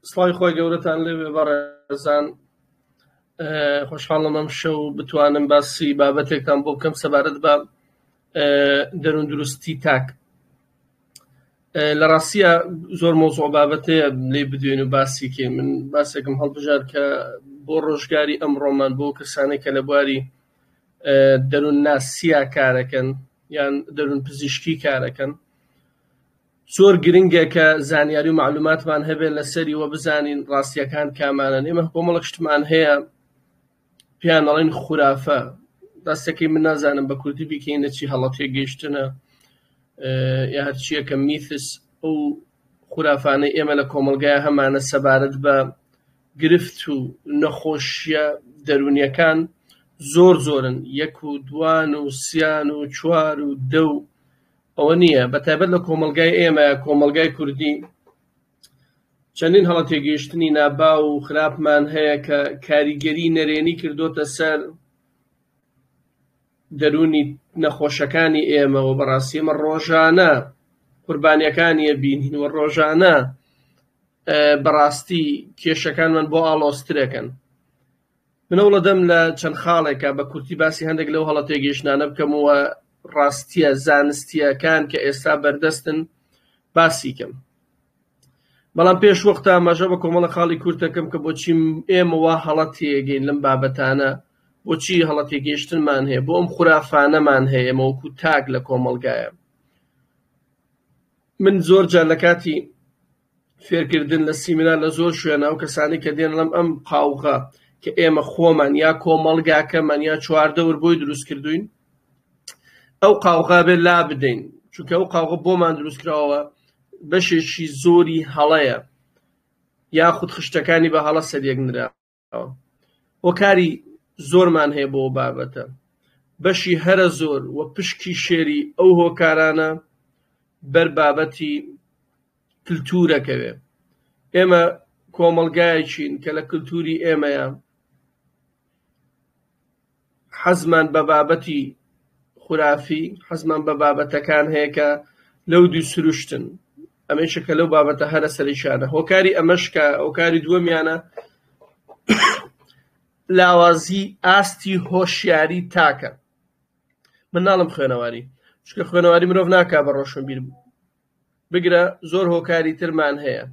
سڵاوی خۆی گەورەتان لێوێ بەڕێزان. خۆشحاڵم ئەم شەو بتوانم باسی بابەتێکتان بۆ بکەم سەبارەت بە دەروون دروستی تاک. لە ڕاستیە زۆر مۆزوع بابەتەیە لێ بدوێن و باسی کێ. من باسێکم هەڵبژار کە بۆ ڕۆژگاری ئەمڕۆمان بۆ کەسانێک کە لە بواری دەروون ناسییا کارەکەن یان دەروون پزیشکی کارەکەن، زۆر گرنگە کە زانیاری و معلوماتمان هەبێت لەسەری وە بزانین ڕاستیەکان کامانن. ئێمە کۆمەڵێک شتمان هەیە پێیان دەڵێن خورافە، دەستەکەی من نازانم بە کوردی بیکەینە چی، هەڵەتێ گەیشتنە یا هەرچیە کە میثس ئەو خورافانەی ئێمە لە کۆمەلگایە هەمانە سەبارەت بە گرفت و نەخۆشیە دەرونیەکان زۆر زۆرن، یەک و دوان و سیان و چوار و دە و ئەوە نییە. بەتایبەت لە کۆمەلگای ئێمە کۆمەلگای کوردی چەندین هەڵە تێگەیشتنی نابا و خراپمان هەیە کە کاریگەری نەرێنی کردوتە سەر دەرونی نەخۆشەکانی ئێمە و بەڕاستی ئێمە ڕۆژانە قوربانیەکانیە بینین و ڕۆژانە بەڕاستی کێشەکانمان بۆ ئاڵۆسترەکەن. منەوڵە دەم لە چەند خاڵێکە بە کورتی باسی هەندێک لەو هەڵە تێگەیشتانە بکەمەوە ڕاستیە زانستیەکان کە ئێستا بەردەستن باسی کەم. بەڵام پێش وەختە ئاماژە بە کۆمەڵە خاڵی کورتەکەم کە بۆچی ئێمە وا هەڵە تێگەین لەم بابەتانە، بۆچی هەڵە تێگەیشتنمان هەیە، بۆ ئەم خورافانەمان هەیە ئێمە وەکو تاک لە کۆمەلگایە. من زۆر جار لە کاتی فێرکردن لە سیمینار لە زۆر شوێنە ئەو کەسانی کە دێن لەم ئەم قاوغە کە ئێمە خۆمان یا کۆمەلگاکەمان یا چواردە وربۆی دروست کردوین، ئەو قاوغا بێت لا بدەین، چونکە ئەو قاوغە بۆمان دروست کراوە بەشێکی زۆری هەڵەیە یاخود خشتەکانی بە هەڵە سەریەکنراوە. هۆکاری زۆرمان هەیە بۆ بابەتە، بەشی هەرە زۆر و پشکی شێری ئەو هۆکارانە بەر بابەتی کلتورەکەوێ. ئێمە کۆمەلگایەکین کە لە کلتوری ئێمەیە حەزمان بە بابەتی خورافی، حەزمان بە بابەتەکان هەیە کە لەو دوو سروشتن، ئەمەیشە کە لەو بابەتە هەرە سەریشانە. هۆکاری ئەمەشکە هۆکاری دووەمیانە لاوازی ئاستی هۆشیاری تاکە. من ناڵم خوێنەواری، چونکە خوێنەواری مرۆڤ ناکا بە ڕۆشنبیر بگرە. زۆر هۆکاری ترمان هەیە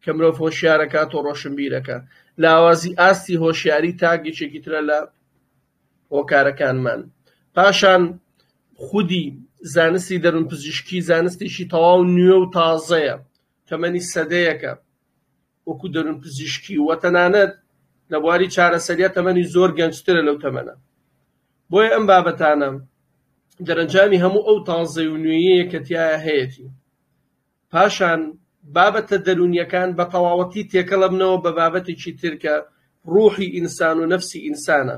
کە مرۆڤ هۆشیارەکات و ڕۆشنبیرەکە. لاوازی ئاستی هۆشیاری تاک یەکێکی ترە لە هۆکارەکانمان. پاشان خودی زانستی دەروون پزیشکی زانستێکی تەواو نوێ و تازەیە، تەمەنی سەدەیەکە وەکو دەروون پزیشکی، وە تەنانەت لە بواری چارەسەریە تەمەنی زۆر گەنجترە لەو تەمەنە. بۆیە ئەم بابەتانە دەرەنجامی هەموو ئەو تازەی و نوێیەیە کە تایە هەیەی. پاشان بابەتە دەرونیەکان بە تەواوەتی تێکەڵە بنەوە بە بابەتێکی تر کە ڕوحی ئینسان و نەفسی ئینسانە،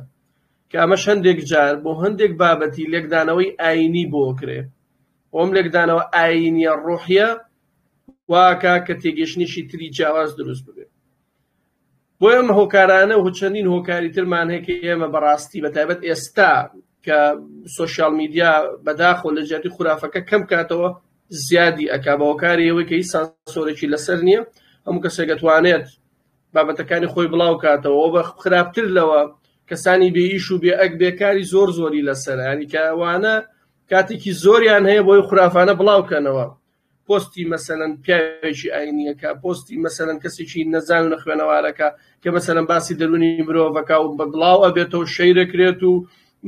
کە ئەمەش هەندێک جار بۆ هەندێک بابەتی لێکدانەوەی ئاینی بۆکرێ. ئەم لێکدانەوە ئاینیە ڕوحیە واکە کە تێگەشتنیشی تری جیاواز دروست ببێت. بۆیە ئەم هۆکارانە و چەندین هۆکاری ترمان هەیە کە ئێمە بەڕاستی بەتایبەت ئێستا کە سۆشیال میدیا بەداخۆ لە جیاتی خورافەکە کەم کاتەوە زیادی ئەکا بە هۆکاری ئەوەی کە هیچ سانسۆرێکی لەسەر نییە، هەموو کەسێک دەتوانێت بابەتەکانی خۆی بڵاو کاتەوە. بە خراپتر لەوە کەسانی بێئیش و بێئەک بێکاری زۆر زۆری لەسەرە، ینی کە ئەوانە کاتێکی زۆریان هەیە بۆی خورافانە بڵاوکەنەوە. پۆستی مەسەلەن پیاوێکی ئاینیەکە، پۆستی مەسەلەن کەسێکی نەزان و نەخوێنەوارەکە کە مەسەلەن باسی دەرونی مرۆڤەکە و بە بڵاو ئەبێتەوە شەیرەکرێت و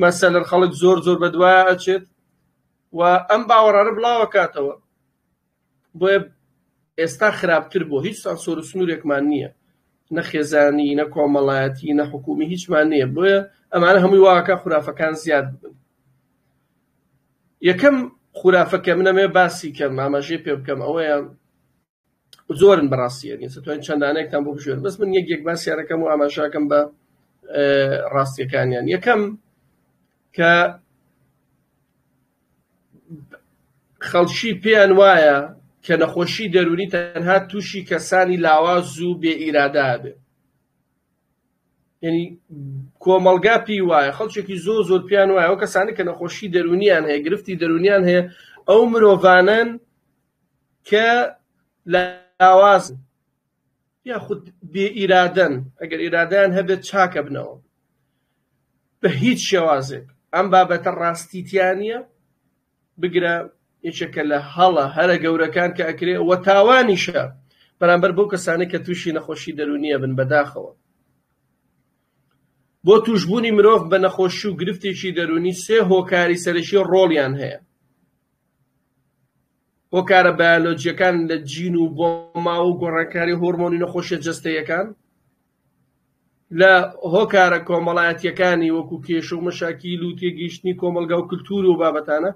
مەسەلەن خەڵک زۆر زۆر بەدوایە ئەچێت و ئەم باوەڕانە بڵاوە کاتەوە. بۆیە ئێستا خراپتر بۆ هیچ سانسۆر و سنوورێکمان نییە، نە خێزانی، نە کۆمەڵایەتی، نە حکومی، هیچمان نییە. بۆیە ئەمانە هەمووی واکە خورافەکان زیاد بن. یەکەم خورافەکە منەمێ باسی کەم ئاماژەی پێ بکەم ئەوەیە، زۆرن بەڕاستیە توانین چەندانەیەکتان بۆ بژێن، بەس من یەک باسیارەکەم و ئاماژاکەم بە ڕاستیەکانیان. یەکەم کە خەڵکی پێیان وایە کە نەخۆشی دەرونی تەنها تووشی کەسانی لاواز و بێ ئیرادا بێ. یعنی کۆمەلگا پێی وایە، خەڵکێکی زۆر پێیان وایە ئەو کەسانی کە نەخۆشی دەرونیان هەیە، گرفتی دەرونیان هەیە، ئەو مرۆڤانن کە لاوازن، یاخود بێ ئیرادەن ئەگەر ئیرادەیان هەبێت چاکە بنەوە بە هیچ شێوازێک ئەم بابەتە ڕاستیتیان نییە بگرە یەکێکە لە هەڵە هەرە گەورەکان کە ئەکرێ وە تاوانیشە بەرامبەر بەو کەسانەی کە تووشی نەخۆشی دەرونیە بن بەداخەوە. بۆ توشبوونی مرۆڤ بە نەخۆشی و گرفتێکی دەرونی سێ هۆکاری سەرەکی ڕۆڵیان هەیە. هۆکارە بایۆلۆجیەکان لە جین و بۆما و گۆڕانکاری هۆرمۆنی نەخۆشیە جەستەیەکان، لە هۆکارە کۆمەڵایەتیەکانی وەکو کێشە و مەشاکیل و تێگەیشتنی کۆمەلگا و کلتور و بابەتانە،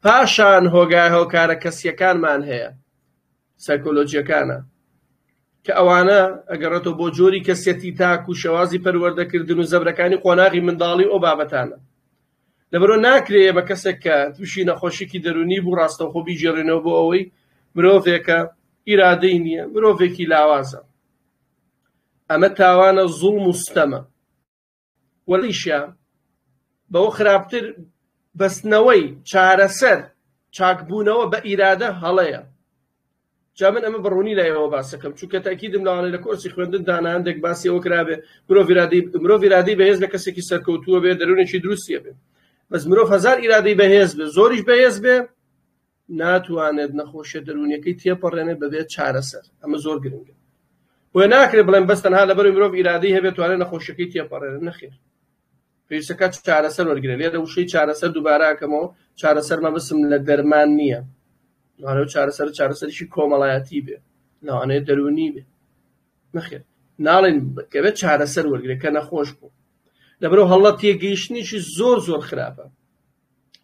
پاشان هۆکارە کەسیەکانمان هەیە سایکۆلۆجیەکانە کە ئەوانە ئەگەڕێتەوە بۆ جۆری کەسێتی تاک و شێوازی پەروەردەکردن و زەبرەکانی قۆناغی منداڵی ئەو بابەتانە. لەبەرەوە ناکرێ بە کەسێک کە تووشی نەخۆشیی دەرونی بوو ڕاستەوخۆ بیجێڕێنەوە بۆ ئەوەی مرۆڤێکە ئیرادەی نییە، مرۆڤێکی لاوازە. ئەمە تاوانە زوڵم و ستەمە. وەڵیشە بەوە خراپتر بەستنەوەی چارەسەر چاکبوونەوە بە ئیرادە هەڵەیە. جا من ئەمە بڕوونی لایەوە باسەکەم چونکە تاکیدم لەوانەیە لە کۆرسی خوێندندا هەندێک باسی ئەوە کرابێ مرۆڤ ئیرادەی بەهێز بە کەسێکی سەرکەوتووە بێ دەرونێکی دروستیە بێ. بەس مرۆڤ هەزار ئیرادەی بەهێز بێ زۆریش بەهێز بێ ناتوانێت نەخۆشیە دەرونیەکەی تێپەڕێنێت بەبێت چارەسەر. ئەمە زۆر گرنگە. وە ناکرێت بڵێن بەس تەنها لەبەرەوەی مرۆڤ ئیرادەی هەبێت توانێت نەخۆشیەکەی تێپەڕێنێت. نەخێر، پێویستەکە چارەسەر وەرگرێت. لێرە وشەی چارەسەر دووبارە ئەکەمەوە، چارەسەر مەبەستم لە دەرمان نییە، لەوانەیە چارەسەریشی کۆمەڵایەتی بێ، لەوانەیە دەرونی بێ. نەخێر، ناڵێن کە بێت چارەسەر وەرگرێت کە نەخۆش بوو. لەبەرەوە هەڵە تێگەیشتنیشی زۆر زۆر خراپە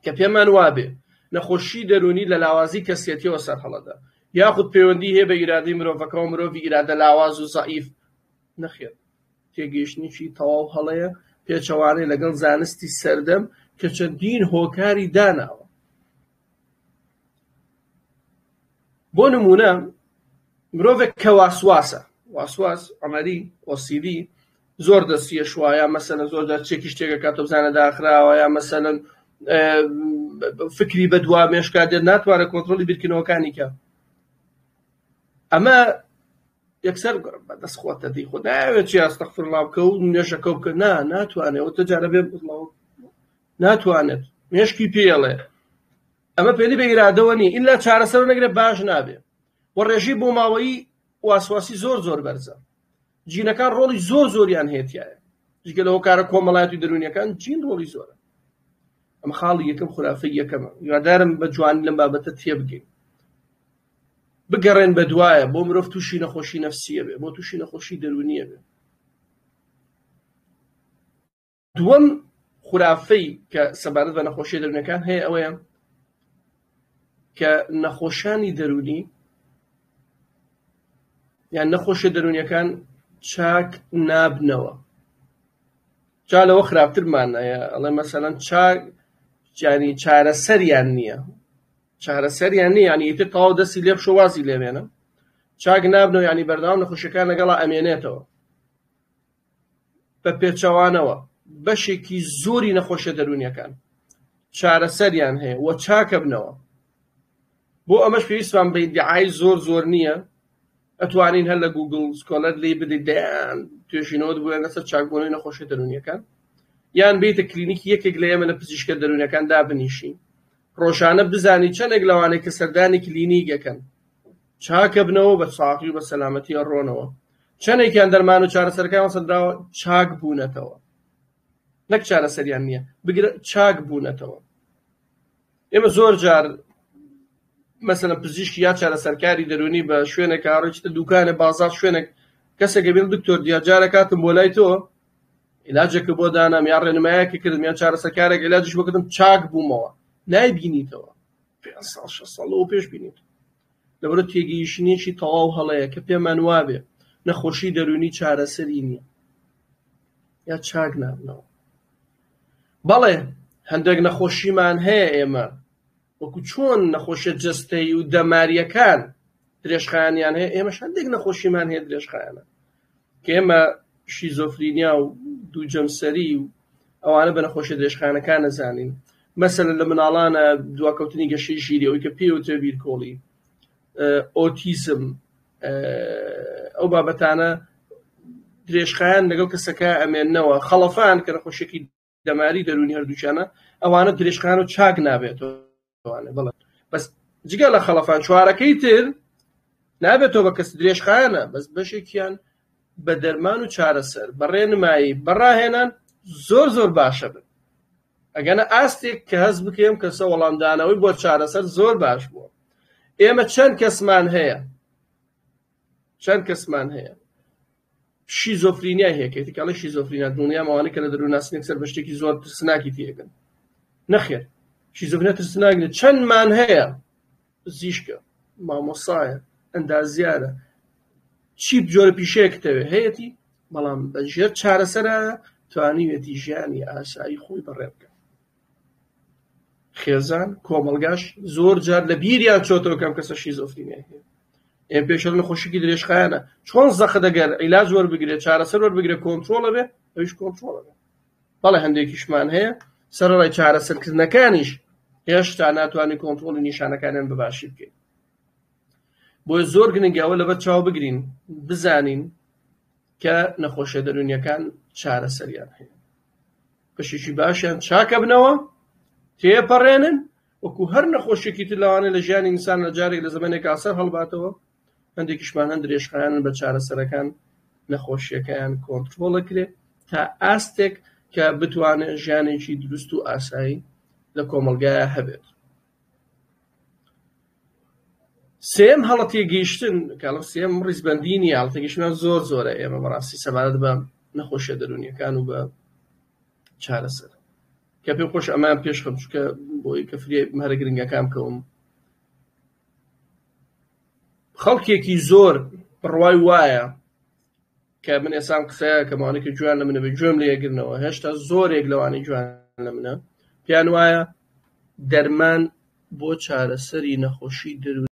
کە پێمان وابێ نەخۆشی دەرونی لە لاوازی کەسێتیەوە سەر هەڵەدا، یاخود پەیوەندی هەیە بە ئیرادەی مرۆڤەکەەوە مرۆڤی ئیرادە لاواز و زەعیف. نەخێر، تێگەیشتنیشی تەواو هەڵەیە پێچەوانەی لەگەڵ زانستی سەردەم کە چەندین هۆکاری داناوە. بۆ نمونە مرۆڤێک کە واسواسە، واسواس ئەمەری OCD زۆر دەستیە شوایە، مەسەلەن زۆر چێکی شتێکە کاتۆ بزانە داخراوە، یا مەسەلەن فکری بەدوا مێشکا دێت ناتوانێت کۆنتڕۆلی بیرکردنەوەکانی کە. ئەمە یەکسەر بەدەست خۆتە دی خۆ ناوێت چی ئەستەغفیرڵڵا بکە و نوێژەکە بکە، ناتوانێت ئەو تەجارە بێ ناتوانێت مێشکی پێڵێ. ئەمە پێنی بە ئیرادەوە نیە، ئیلا چارەسەر نەگرێت باش نابێ. وە ڕێژەی بۆ ماوەیی واسواسی زۆر زۆر بەرزە. جینەکان ڕۆڵی زۆر زۆریان هێتیایە، جگە لە هۆکارە کۆمەڵایەتی دەرونیەکان جین ڕۆڵی زۆرە. ئەمە خاڵی یەکەم خورافەی یەکەمە. هیوادارم بە جوانی لەم بابەتە تێبگەین، بگەڕێن بە دوایە بۆ مرۆڤ تووشی نەخۆشی نەفسیە بێ، بۆ تووشی نەخۆشی دەرونیە بێ. دووەم خورافەی کە سەبارەت بە نەخۆشی دەرونیەکان هەیە ئەوەیە کە نەخۆشانی دەرونی یان نەخۆشیە دەرونیەکان چاک نابنەوە. جا لەوە خراپترمان هەیە، ئەڵێ مەسەلەن چاک یانی چارەسەریان نییە، چارەسەریان نییە، یانی ئیتر تەواو دەستی لێ بشۆ وازی لێبێنە. چاک نابنەوە یانی بەردەوام نەخۆشیەکان لەگەڵا ئەمێنێتەوە بە پێچەوانەوە. بەشێکی زۆری نەخۆشیە دەرونیەکان چارەسەریان هەیە وە چاکە بنەوە. بۆ ئەمەش پێویستمان بە ئیدعای زۆر زۆر نییە. ئەتوانین هەر لە گوگڵ سکۆلەر لێ بدەیت دەیان توێژینەوە بووە لەسەر چاکبوونەوەی نەخۆشیە دەرونیەکان، یان بێتە کلینیکی یەکێک لە ئێمە لە پزیشکە دەرونیەکان دابنیشین، ڕۆژانە بزانی چەندێک لەوانەیە کە سەردانی کلینیکەکەن چاکە بنەوە بە ساقی و بە سەلامەتی ڕۆنەوە، چەندێکیان دەرمان و چارەسەرەکان سەردراوە چاک بوونەتەوە، نەک چارەسەریان نییە، بگرە چاک بوونەتەوە. ئێمە زۆر جار مەسەلەن پزیشکی یا چارەسەرکاری دەرونی بە شوێنێک کاڕێکتە دوکانە بازار شوێنێک کەسێکە بێت دکتۆر دیاجارە کاتم بۆ لای تۆ عیلاجێکە بۆ دانام یا ڕێنمایەکی کردم یا چارەسەرکارێک عیلاجش بۆ کردم چاک بوومەوە، نایبینیتەوە 5 ساڵ 6 ساڵەوە پێش بینیت. لەبەرە تێگەیشتنیەکی تەواو هەڵەیە کە پێمان وابێ نەخۆشی دەرونی چارەسەری نییە یا چاک نابنەوە. بەڵێ هەندێک نەخۆشیمان هەیە ئێمە وەکو چۆن نەخۆشیە جەستەیی و دەماریەکان درێژخایانیان هەیە، ئێمەش هەندێک نەخۆشیمان هەیە درێژخایانە کە ئێمە شیزۆفرینیا و دووجەمسەری و ئەوانە بە نەخۆشیە درێژخایانەکان نەزانین. مەسەلەن لە مناڵانە دواکەوتنی گەشەی ژیری ئەوەی کە پێوترە بیرکۆڵی، ئۆتیزم، ئەو بابەتانە درێژخایان لەگەڵ کەسەکە ئەمێننەوە خەڵەفان کە نەخۆشیێکی دەماری دەرونی هەردووچانە ئەوانە درێژخایان و چاک نابێتەوە بەڵێ بەس جگە لە خەڵەفان چوارەکەی تر نابێتەوە بە کەس درێژخایانە بەس بەشێکیان بە دەرمان و چارەسەر بە ڕێنمایی بەڕاهێنان زۆر باشە بن ئەگەنە ئاستێک کە هەست بکەم کەسە وەڵامدانەوەی بۆ چارەسەر زۆر باش بووە ئێمە چەند کەسمان هەیە شیزۆفرینیا هەیەکێتی کاڵی شیزۆفرینیا دنیا ماوانەی کە لە دەروون ناسنێک سەر بەشتێکی زۆر ترسناکی تێگەن نەخێر شیزۆفرینیا ترسناک چەندمان هەیە زیشکە مامۆسایە ئەندازیارە چی جۆرە پیشەیەکتەوێ هەیەی بەڵام بەژێر چارەسەرە توانیوێتی ژیانی ئاسایی خۆی بەڕێ بکە خێزان کۆمەڵگاش زۆر جار لە بیریان چۆتەوە کەم کەسە شیزۆفرینیا هەیە ئێمە پێشەڵ نەخۆشیێکی درێژخایانە چۆن زەخە دەگەر عیلاج وەربگرێت چارەسەر وەربگرێ کۆنتڕۆڵە بێ ئەویش کۆنتڕۆڵە بێ بەڵێ هەندێکیشمان هەیە سەرەڕای چارەسەرکردنەکانیش هێشتا ناتوانین کۆنتڕۆڵی نیشانەکانیان بەباشی بکەین بۆیە زۆر گرنگەوە لەبەر چاو بگرین بزانین کە نەخۆشیە دەرونیەکان چارەسەریان هەیە پشیشی باشیان چاکە بنەوە تێپەڕێنن وەکو هەر نەخۆشیێکی تر لەوانەیە لە ژیانی ئینسان لە جارێک لە زەمانێک ئاسەر هەڵباتەوە هەندێکیشمان هەند درێژخایانن بە چارەسەرەکان نەخۆشیەکەیان کۆنتڕۆڵەکرێ تا ئاستێک کە بتوانێت ژیانێکی دروست و ئاسایی لە کۆمەلگایە هەبێت سێم هەڵەتی گەیشتن کاڵم سێم ڕیزبەندینی هەڵەتێکیشمان زۆرە ئێمە بەڕاستی سەبارەت بە نەخۆشیە دەرونیەکان و بە چارەسەر کە پێم خۆش ئەمان پێشخەم چکە بۆی کە فریە هەرە گرنگەکان بکەوم خەڵکێکی زۆر بڕوای وایە کە من ئێسام قسەیە کە ماوانێکی جوان لە منە بێ گوێم لێ یەگرنەوە هێشتا زۆرێک لەوانەی جوان لە منە پێیان وایە دەرمان بۆ چارەسەری نەخۆشی دەرونی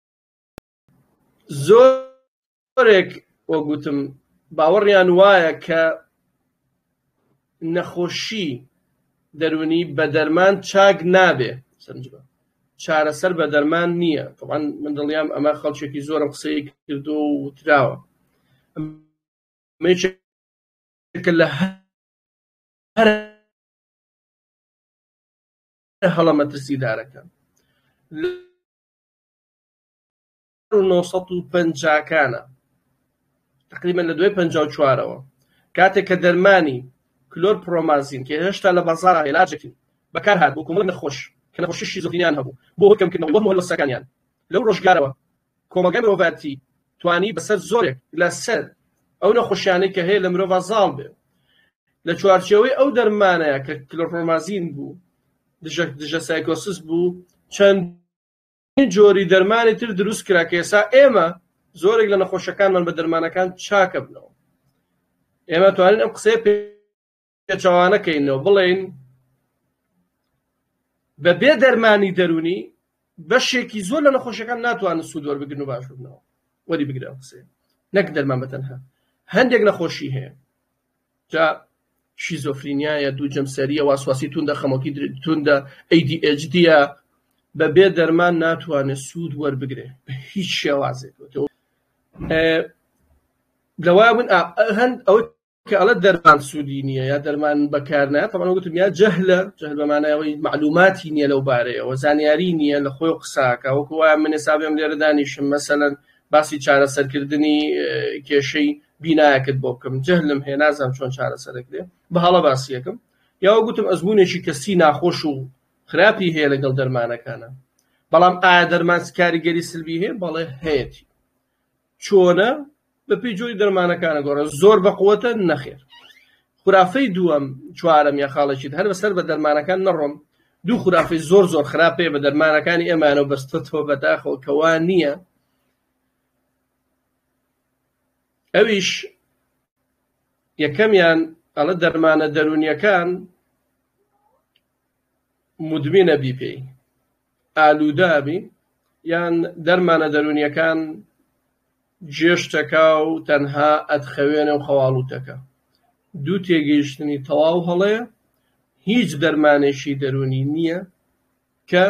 زۆرێک وەگوتم باوەڕیان وایە کە نەخۆشی دەرونی بە دەرمان چاک نابێ سەرنجبە چارەسەر بە دەرمان نییە طبعاً من دڵنیام ئەمە خەڵکێکی زۆرم قسەی کردو و وتراوە لە هەر هەڵە مەترسیدارەکە 1950کانە تقریبا لە دوای 54ەوە کاتێک کە دەرمانی کلۆر پرۆمازین کە هێشتا لە بازاڕ عیلاجێکی بەکار هات بۆ کۆمەڵ نەخۆش کە نەخۆشی شیزۆفرینیان هەبوو بۆ هۆکەمکردنەوە وەهم هەڵوەستەکانیان لەو ڕۆژگارەوە کۆمەلگای مرۆڤاتی توانی بەسەر زۆرێک لەسەر ئەو نەخۆشیانەی کە هەیە لە مرۆڤ زاڵ بێ لە چوارچێوەی ئەو دەرمانەیە کە کلۆرپرۆمازین بوو دژە سایکۆسس بوو چەند جۆری دەرمانی تر دروست کرا کە ئێستا ئێمە زۆرێک لە نەخۆشەکانمان بە دەرمانەکان چاکە بنەوە ئێمە توانین ئەم قسەیە پێچەوانەکەینەوە بڵێن بە بێ دەرمانی دەرونی بەشێکی زۆر لە نەخۆشەکان ناتوانن سوود وەربگرن و باش ببنەوە وەری بگرە ئەم قسەیە نەک دەرمان بەتەنها هەندێک نەخۆشی هەیە جا شیزۆفرینیا یا دووجەمسەریە واسواسی توندە خەمۆکی توندە ADHDە بە بێ دەرمان ناتوانێت سوود وەربگرێ بە هیچ شێوازێک لەوای من هەند ئەو کە ئەڵە دەرمان سوودی نییە یا دەرمان بەکارنایە تەمان وەگوتم یا جەهلە جەهل بەمانایەوەی معلوماتی نییە لەو بارەیەوە زانیاری نییە لە خۆی قساکە وەکو وایە من ێستا بێم لێرە دانیشم مەسەلەن باسی چارەسەرکردنی کێشەی بینایەکت بۆ بکەم جەهلم هەیە نازانم چۆن چارەسەرەکرێ بە هەڵە باسیەکەم یا وەگوتم ئەزمونێکی کەسی ناخۆش و خراپی هەیە لەگەڵ دەرمانەکانە بەڵام ئایا دەرمان کاریگەری سلبی هەیە بەڵێ هەیەی چۆنە بە پێی جۆری دەرمانەکانە گۆڕە زۆر بەقووەتە نەخێر خورافەی دووەم چوارەم یا خاڵێکیت هەر بەسەر بە دەرمانەکان نەڕۆم دوو خورافەی زۆر خراپەیە بە دەرمانەکانی ئێمانەوە بەستەوە بەداخەوە کەوا نییە ئەویش یەکەمیان ئەڵە دەرمانە دەرونیەکان مدمینە بی پێی ئالوودابی یان دەرمانە دەرونیەکان جێشتەکە و تەنها ئەتخەوێنە و خەواڵوتەکە دوو تێگەیشتنی تەواو هەڵەیە هیچ دەرمانێکی دەرونی نییە کە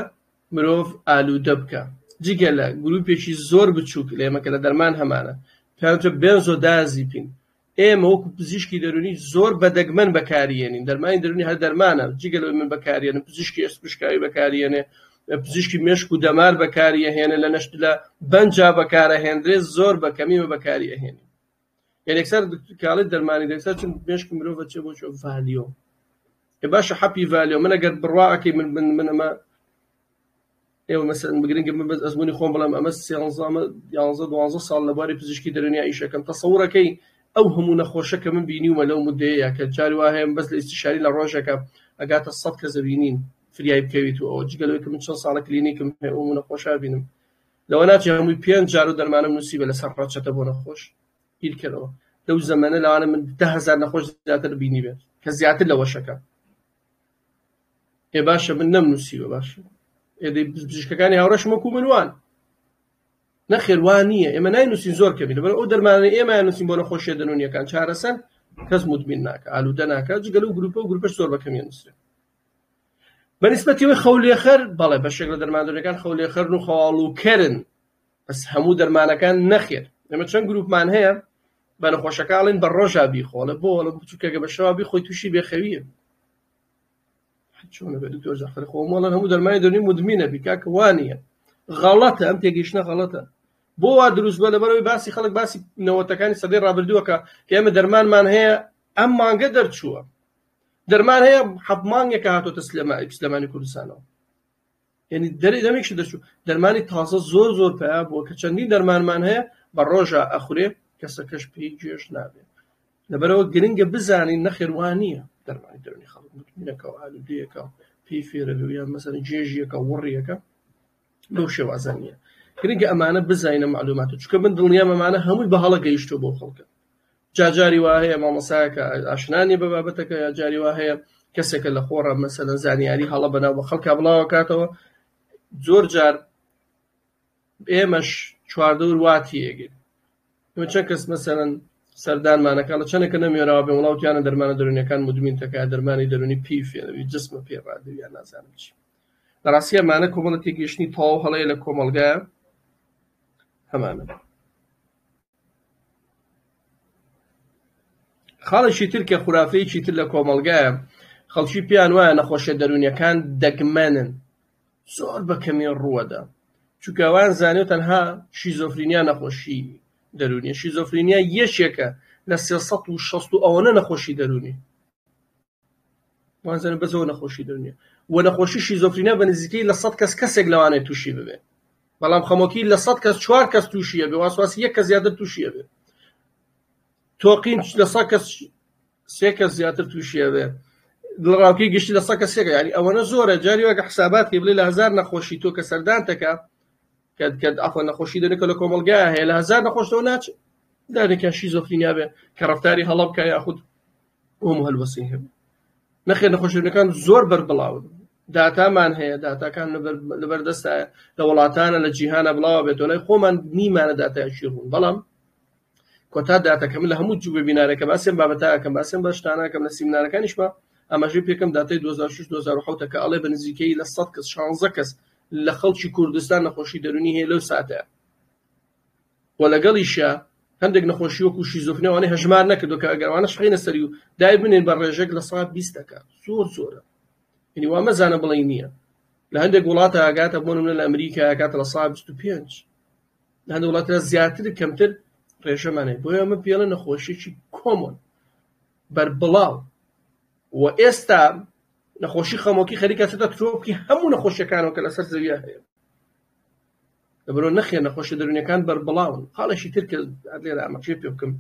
مرۆڤ ئالوودە بکە جگە لە گروپێکی زۆر بچووک لێمەکە لە دەرمان هەمانە پێوتە بێنزۆدازیپین. ئێمە وەکو پزیشکی دەرونی زۆر بەدەگمەن بەکارهێنین. دەرمانی دەرونی هەر دەرمانە، جگەلەوەی من بەکارهێنم، پزیشکی ئەسپشکاوی بەکارهێنێ، پزیشکی مێشک و دەمار بەکاریەهێنێ، لە نەشت لە بەنجا بەکارەهێنرێ زۆر بەکەمیمە بەکاری ئەهێنین. یعنی ئەکسەر کاڵی دەرمانی دەکسەر چون مێشکی مرۆڤ چێ بۆ چۆ ڤالیۆ. باشە حەپی ڤالیۆ من ئەگەر بڕواکەی من ئەمە ئێوە مەسەلەن بگرین من بەس ئەزمموی خۆم بڵام ئەمە 11 ساڵ لەباری پزیشکی دەرونی ئیشەکەم تەسەوڕەکەی ئەو هەموو نەخۆشە کە من بینیومە لەو مدەیە کە جاری وا هەیە بەس لە ئیستیشاری لە ڕۆژەکە ئەگاتە 100 کەس دەبینین فریای بکەویت و ئەوە جگەلەوەی کە من چەند ساڵە کلینیکم هەیە ئەو نەخۆشە بینم لەوە ناچێ هەمووی 5 جار و دەرمانم نووسیبە لەسەر ڕەچەتە بۆ نەخۆش بیرکەرەوە لەو زەمانە لەوانە من 10,000 نەخۆش زیاتر بینی بێت کە زیاتر لەوەشەکە. باشە من نەمنووسیوە باشە پزیشکەکانی هاوڕەشم وەکو من وان نەخێر وان نییە ئێمە ناینووسین زۆر کەمی لەبەر ئەو دەرمانە ئێمە نووسین بۆ نەخۆشیە دەرونیەکان چارەسەر کەس مدمین ناکە ئالوودە ناکات جگەل و گروپە و گروپەش زۆر بەکەمی نووسێت. بەنسبەتیەوەی خەولێخەر بەڵێ بەشێک لە دەرماندەرەکان خەولێخەر و خەواڵوکەرن بەس هەموو دەرمانەکان نەخێر. ئێمە چەند گروپمان هەیە بە نەخۆشەکاڵین بە ڕۆژا بیخۆڵە بۆ لە بچووکەکە بە شەوا بیخۆی تووشی بێخەویە چۆنە بێ دکتۆر جەعفەر خۆمەڵەن هەموو دەرمانی دەرونی مدمینە بیکاکە وانە غەڵەتە ئەم تێگەیشتنە غەڵەتە. بۆ وا دروست بە لەبەرەوەی باسی خەڵک باسی نەوەتەکانی سەدەی ڕابردووەکە کە ئێمە دەرمانمان هەیە ئەم مانگە دەرچووە دەرمان هەیە حەب مانگێکە هاتۆتە سلێمانی کوردستانەوە یعنی دەمێکشی دەچوو دەرمانی تازە زۆر زۆر پیا بووە کە چەندین دەرمانمان هەیە بە ڕۆژە ئەخورێ کەسەکەش پێی گوێش نابێت. لەبەرەوە گرنگە بزانین نەخێوانییە دەرمانی دەرونی خەڵک متمینەکە و ئالوودەیەکە پێی فێرە یان مەسەلەن جێژیەکە وەڕیەکە بەو شێوازە نییە. گرنگە ئەمانە بزانینە معلوماتە چونکە من دڵنیام ئەمانە هەمووی بە هەڵە گەیشتووە بۆ خەڵکە. جاری وا هەیە مامۆسایەکە ئاشنانی بە بابەتەکە یا جاری وا هەیە کەسێکە لە خۆڕە مەسەلەن زانیاری هەڵە بەناو بە خەڵکا بڵاوە کاتەوە زۆر جار ئێمەش چواردەور واتی ئێگەین ئێمە چەند کەس مەسەلەن سەردانمانەکە لە چەندێکە نەمێنەوە بێ وڵاتیانە دەرمانە دەرونیەکان مدمین تەکە دەرمانی دەرونی پێی فێنەوی جسمە پێڕادوی یان نازانم چی. لە ڕاستی ئەمانە کۆمەڵە تێگەیشتنی تەواو هەڵەیە لە کۆمەڵگایە هەمانە. خاڵێکی تر کە خوراافەیەکی تر لە کۆمەڵگایە خەڵکی پێیان وایە نەخۆشیە دەرونیەکان دەگمەنن زۆر بەکەمی ڕووەدا چونکە ئەوان زانێت تەنها شیزۆفرینیا نەخۆشی دەرونیە. شیزۆفرینیا یەکێکە لە 360 ئەوەنە نەخۆشی دەرونی وانزانێت بەزەوە نەخۆشی دەرونیە و نەخۆشی شیزۆفرینیا بە نزیکەی لە 100 کەس کەسێک لەوانێت تووشی ببێت بەڵام خەمۆکی لە 100 کەس 4 کەس تووشیە بێ واسواسی یەک کەس زیاتر تووشیە بێت تۆقین لە 100 کەس 3 کەس زیاتر تووشیە بێ ڕاوکی گشتی لە 100 کەسێکە یعنی ئەوەنە زۆرە. جاری وەکە حساباتی بڵێ لە 1000 نەخۆشی تۆ کە سەردانتەکە کە ئەخۆ نەخۆشی دەنێکە لە کۆمەڵگایە هەیە لە 1000 نەخۆشەوە ناچێت دارێکیان شیزۆفرینیا بێ کە ڕەفتاری هەڵە بکە یاخود ئەوم هەلوەسەی هەبێ. نەخێر نەخۆشیەکان زۆر بەربڵاون داتامان هەیە داتاکان لەبەردەستایە لە وڵاتانە لە جیهانە بڵاوە بێتەوە لای خۆمان نیمانە داتایەکی ڕوون بەڵام کۆتا داتەکە من لە هەموو جوبە بینارەکە باسێن بابەتایەکەم باسێن بە شتانەکەم لە سیمینارەکانیشمە ئەمەژەی پێکەم داتای 2006-2007 کە ئەڵێ بە نزیکەی لە 100 کەس 16 کەس لە خەڵکی کوردستان نەخۆشی دەرونی هەیە لەو ساتەیە و لەگەڵیشە هەندێک نەخۆشی وەکو شیزۆفرینیاوانەی هەژمار نەکردو کە ئەگەروانە شخینە سەری و دای بنێن بە ڕێژێک لە 120 زۆر زۆرە یعنی وا مەزانە بڵێ نییە. لە هەندێک وڵاتە ئاگاتە بۆ نمونە لە ئەمریکا ئاگاتە لە 125 لە هەندێک وڵاتە زیاتر کەمتر ڕێژەمانێت بۆیە ئەمە پێڵە نەخۆشیێکی کۆمۆن بەربڵاو و ئێستا نەخۆشی خەمۆکی خەریکە چێتە ترۆپی هەموو نەخۆشیەکانەوە کە لەسەر زەویە هەیە لەبەرەوە نەخێر نەخۆشیە دەرونیەکان بەربڵاون. خاڵێکی تر کە لێرە ئاماژەی پێ بکەم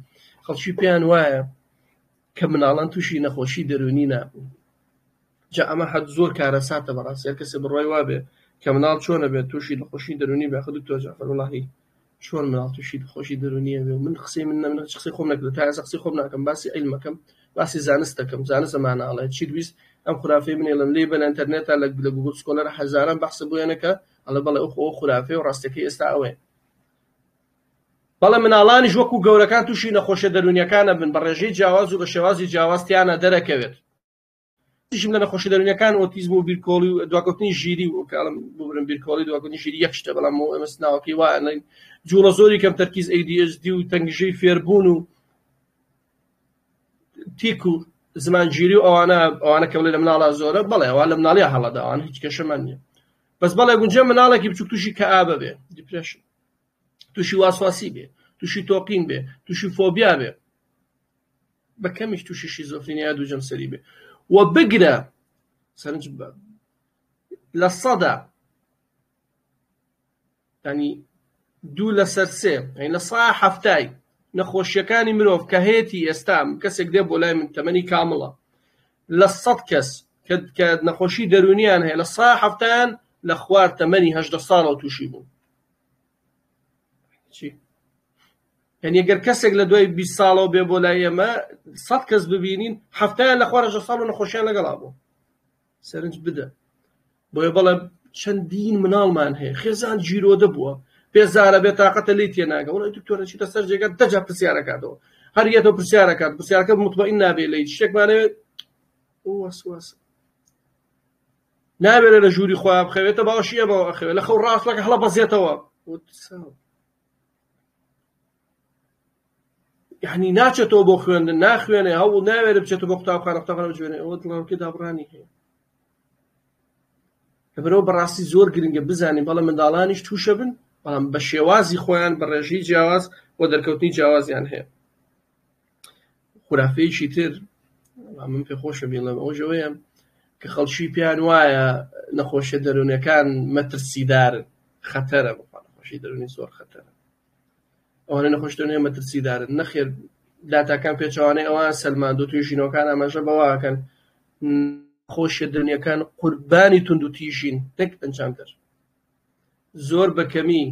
خەڵکی پێیان وایە کە مناڵان تووشی نەخۆشی دەرونی نابوون جا ئەمە حەد زۆر کارەساتە بەڕاستی هەر کەسێ بڕوای وابێ کە مناڵ چۆنە بێت تووشی نەخۆشی دەرونی بێ دکتۆر جەعفەر وەڵاهی چۆن مناڵ تووشی نەخۆشی دەرونیە بێ من قسەی من قسەی خۆم نەکرد تا ئێستا قسەی خۆم ناکەم باسی عیلمەکەم باسی زانستەکەم زانست ئەمانە ئەڵێ چی دویست ئەم خورافەی منێڵم لێ بە ئینتەرنێتە لە گوگل سکۆلەر هەزاران بەحسە بۆیانەکە ئەڵێ بەڵێ ئەو خورافەی و ڕاستەکەی ئێستا ئەوەیە بەڵێ مناڵانیش وەکو گەورەکان تووشی نەخۆشیە دەرونیەکانە بن بە ڕێژەی جیاواز و بە شێوازی جیاوازتیانە دەرەکەوێت تیژم لە نەخۆشی دەرونیەکان ئۆتیزم و بیرکۆڵی و دواکەوتنی ژیری و کاڵم ببرم بیرکۆڵی دواکەوتنی ژیری یەک شتە بەڵام ئەمە ناوەکەی وایە جوڵە زۆری کەم تەرکیز ADHD و تەنگژەی فێربوون و تیک و زمانگیری و ئەوانە کە بڵێ لە مناڵە زۆرە بەڵێ ئەوان لە مناڵیە هەڵەدا ئەوان هیچ کێشەمان نییە بەس بەڵێ گونجێ مناڵێکی بچووک تووشی کەئابە بێ دیپرێشن تووشی واسواسی بێ تووشی تۆقین بێ تووشی فۆبیا بێ بە کەمیش تووشی شیزۆفرینیا دوو جەمسەری بێ و بگرە سەرنج لە سەدا ینی 2/3 لە سا هەفتای نەخۆشیەکانی مرۆڤ کە هەیەی ئێستا کەسێک دێ بۆ لای من تەمەنی کامڵە لە 100 کەس کە نەخۆشی دەرونیان هەیە لە سا هەفتیان لە خوار تەمەنی 18 ساڵەوە تووشی بوون یعنی ئەگەر کەسێک لە دوای 20 ساڵەوە بێ بۆ لای ئێمە 100 کەس ببینین هەفتیان لە خوار 18 ساڵ و نەخۆشیان لەگەڵا بوو سەرنج بدە بۆیە بەڵێ چەندین مناڵمان هەیە خێزان جیرۆدە بووە پێزارە بێتاقەتە لی تێناگە وڵی دکتۆرە چیتە سەر جێگە دەجا پرسیارەکاتەوە هەر یەکەوە پرسیارەکات پرسیارەکە مطمئین نابێت لە هیچ شتێکمانەوێت وەسواسە نابێت لە ژووری خۆیان بخەوێتە باوەشی ئەمەوە ئەخەوێت لە خەو ڕاستەکە هەڵە بەزێتەوە یعنی ناچێتەوە بۆ خوێندن ناخوێنێ هەوڵ ناوێت بچێتەوە بۆ قوتابخانە بجوێنێ ئەوە دڵەوەکەی دابڕانی هەیە لەبەرەوە بەڕاستی زۆر گرنگە بزانین بەڵام منداڵانیش تووشە بن بەڵام بە شێوازی خۆیان بە ڕێژەی جیاواز بۆ دەرکەوتنی جیاوازیان هەیە خورافەیەکی تر من پێخۆشە بێڵم ئەوەژەوەیە کە خەڵکی پیان وایە نەخۆشیە دەرونیەکان مەترسیدارن خەتەرە نەخۆشی دەرونی زۆر خەتەرە ئەوانە نەخۆشی دەرونیە مەترسیدارن نەخێر داتاکان پێچەوانەی ئەوان سەلماند و توی ژینەکان ئاماژە بەواکەن خۆشیە دەرونیەکان قوربانی تونند و تیژین نەک ئەنجامدەر زۆر بەکەمی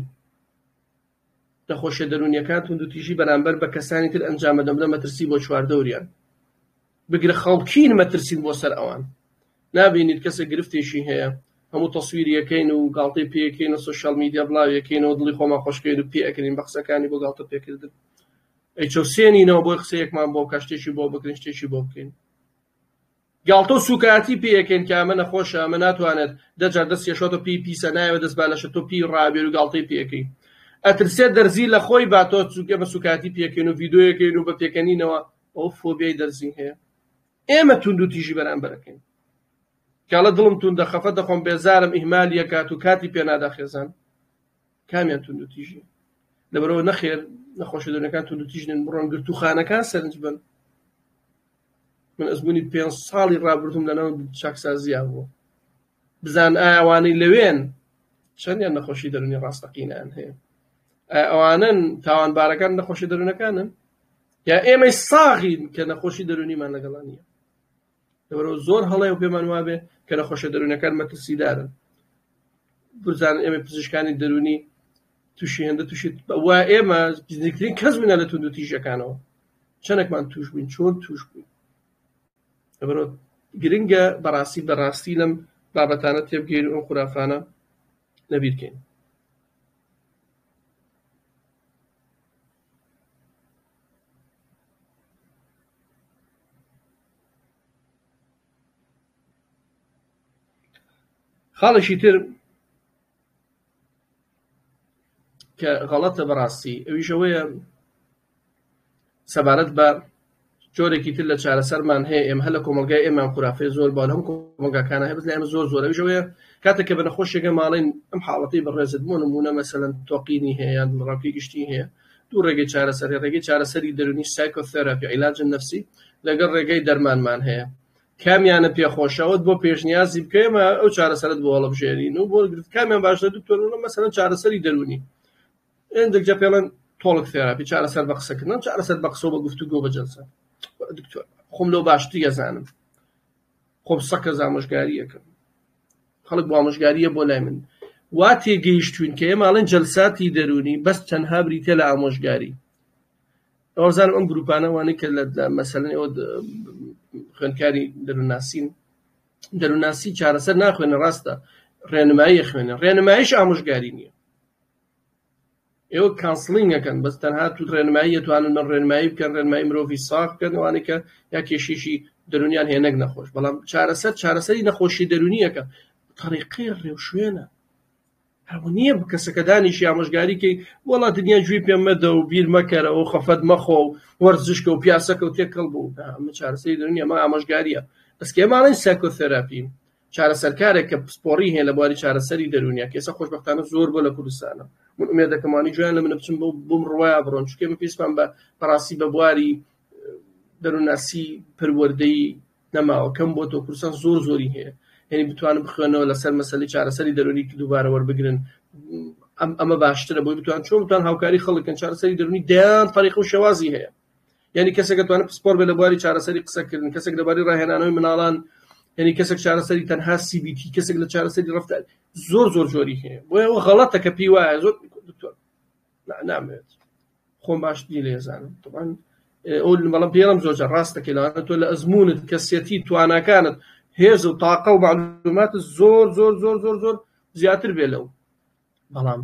نەخۆشیە دەرونیەکان تونند و تیژی بەرامبەر بە کەسانی تر ئەنجامەدەم لە مەترسی بۆ چواردەوریان بگرە خەڵکین مەترسین بۆ سەر ئەوان نابینیت کەسە گرفتێکی هەیە هەموو تەسویریەکەین و گاڵتەی پێەکەین و سۆشیال میدیا بڵاویەکەین و دڵی خۆمان خۆشکەین و پێەکەین بە قسەکانی بۆ گاڵتە پێکردن ئەی چەوسێنینەوە بۆی قسەیەکمان بۆ کە شتێکی بۆ بکرین شتێکی بۆ بکەین گاڵتە و سوکاتی پێەکەین کە ئەمە نەخۆشە ئەمە ناتوانێت دەجار دەست یەشۆتە پێی پیسە نایەوە دەست بالەشە تۆ پێی ڕابێر و گاڵتەی پێەکەی ئەترسێت دەرزی لە خۆی با تۆ ئەمە سوکاتی پێەکەین و ڤیدۆیەکەین و بە پێکەنینەوە ئەو فۆبیای دەرزی هەیە ئێمە تونند و تیژی بەرامبەرەکەین کاڵە دڵم توندە خەفە دەخۆم بێزارم ئیهمالی ئەکات و کاتی پێنادا خێزان کامیان تونند و تیژی لەبەرەوە نەخێر نەخۆشیە دەرونیەکان تونند و تیژن بڕۆن گرتوخانەکان سەرنج بن من ئەزمموی 5 ساڵی ڕابردوم لەناو چاکسازیان بوو بزان ئایا ئەوانەی لەوێن چەندیان نەخۆشی دەرونی ڕاستەقینیان هەیە ئەوانن تاوانبارەکان نەخۆشی دەرونەکانن یا ئێمەی ساغین کە نەخۆشی دەرونیمان لەگەڵا نییە لەبەرەوە زۆر هەڵەیە و پێمان وابێ کە نەخۆشیە دەرونەکان مەترسیدارن بزانن ئێمە پزیشکانی دەرونی تووشی هەندە تووشیت وا ئێمە نزیکترین کەس بووینە لە تونند و تیژەکانەوە چەندێکمان توش بووین چۆن توش بووین لەبەرەوە گرنگە بەڕاستی لەم بابەتانە تێبگەین و ئەم خورافانە نەبیرکەین خاڵێکی تر کە غەڵەتە بەڕاستی ئەویشەوەیە سەبارەت بە جۆرێکی تر لە چارەسەرمان هەیە ئێمە هەر لە کۆمەلگای ئێمە خورافەی زۆر با لە هەم کۆمەلگاکانە هەیە بەس لە ئێمە زۆر ئەویشەوەیە کاتێک کە بە نەخۆشیێکە ماڵین ئەم حاڵەتەی بەڕێزت بۆ نمونە مەسەلەن تۆقینی هەیە یان ڕاوکی گشتی هەیە دوو ڕێگەی چارەسەری ڕێگەی چارەسەری دەرونی سایکۆثێراپی عیلاجی نەفسی لەگەڵ ڕێگەی دەرمانمان هەیە کامیانە پێخۆشەوەت بۆ پێشنیازی بکەیمە ئەو چارەسەرت بۆ هەڵبژێرین و بۆ کامیان باشتر دکتۆر مەسەلەن چارەسەری دەرونی ئێندێکجا پێڵێن تۆڵک تێراپی چارەسەر بە قسەکردن چارەسەر بە قسە و بە گفتوگۆ بە جەلسە دکتۆر خۆم لەو باشتری ئەزانم خۆم سەکە ئامۆژگاریەکەم خەڵک بۆ ئامۆژگاریە بۆ لای من وا تێگەیشتوین کە ئێماڵێن جەلساتی دەرونی بەس چەندها بریتە لە ئامۆژگاری ئەوزانم ئەم گروپانە وانەی کە لە مەسەلەن ئەوە خوێندکاری دەروناسی چارەسەر ناخوێنە ڕاستە ڕێنمایی خوێنە ڕێنماییش ئامۆژگاری نییە ئێوە کانسڵینگەکەن بەس تەنها تو ڕێنمایی ئەتوانن من ڕێنمایی بکەن ڕێنمایی مرۆڤی ساغ بکەن ئەوانەی کە یا کێشێکی دەرونیان هەیە نەک نەخۆش بەڵام چارەسەری نەخۆشی دەرونیەکە طریقەی ڕێوشوێنە هەموو نییە کەسەکە دانیشی ئامۆژگاریکەی وەڵا دنیا گوێی پێم مەدە و بیر مەکەرەوە خەفەت مەخۆ و وەرزشکە و پیاسەکە و تێکەڵ بوو ئەمە چارەسەری دەرونی ئەمە ئامۆژگاریە بەسکە ئێماڵین سایکۆثێراپی چارەسەرکارێک کە پسپۆڕی هەیە لە بواری چارەسەری دەرونیە کە ئێستا خۆشبەختانە زۆر بۆ لە کوردستانە من ئومێدەکەمانی جویان لە منە بچم بۆم ڕوایە بڕۆن چونکە من پێویستمان بەڕاستی بە بواری دەرووناسی پەروەردەی نەماوە کەم بۆ تۆ کوردستان زۆری هەیە یعنی بتوانن بخوێنەوە لەسەر مەسەلەی چارەسەری دەرونی کە دووبارە وەربگرن ئەمە باشترە بۆی بتوان چۆن بتوان هاوکاری خەڵکن چارەسەری دەرونی دەیان طریقە و شێوازی هەیە یعنی کەسێک دەتوانێت پسپۆڕ بێ لە بواری چارەسەری قسەکردن کەسێک لەباری ڕاهێنانەوەی مناڵان یعنی کەسێک چارەسەری تەنها CBT کەسێک لە چارەسەری ڕەفتار زۆر جۆری هەیە بۆیە ئەوە غەڵەتە کە پێی وایە زۆر دکتۆر نامێت خۆم باشتری لێزانم طبعاً ئەو بەڵام پێڵم زۆرجار ڕاستەکەی لەوانە تۆ لە ئەزمونت کەسێتی تواناکانت هێز و تاقە و معلوماتت زۆر زیاتر بێ لەو بەڵام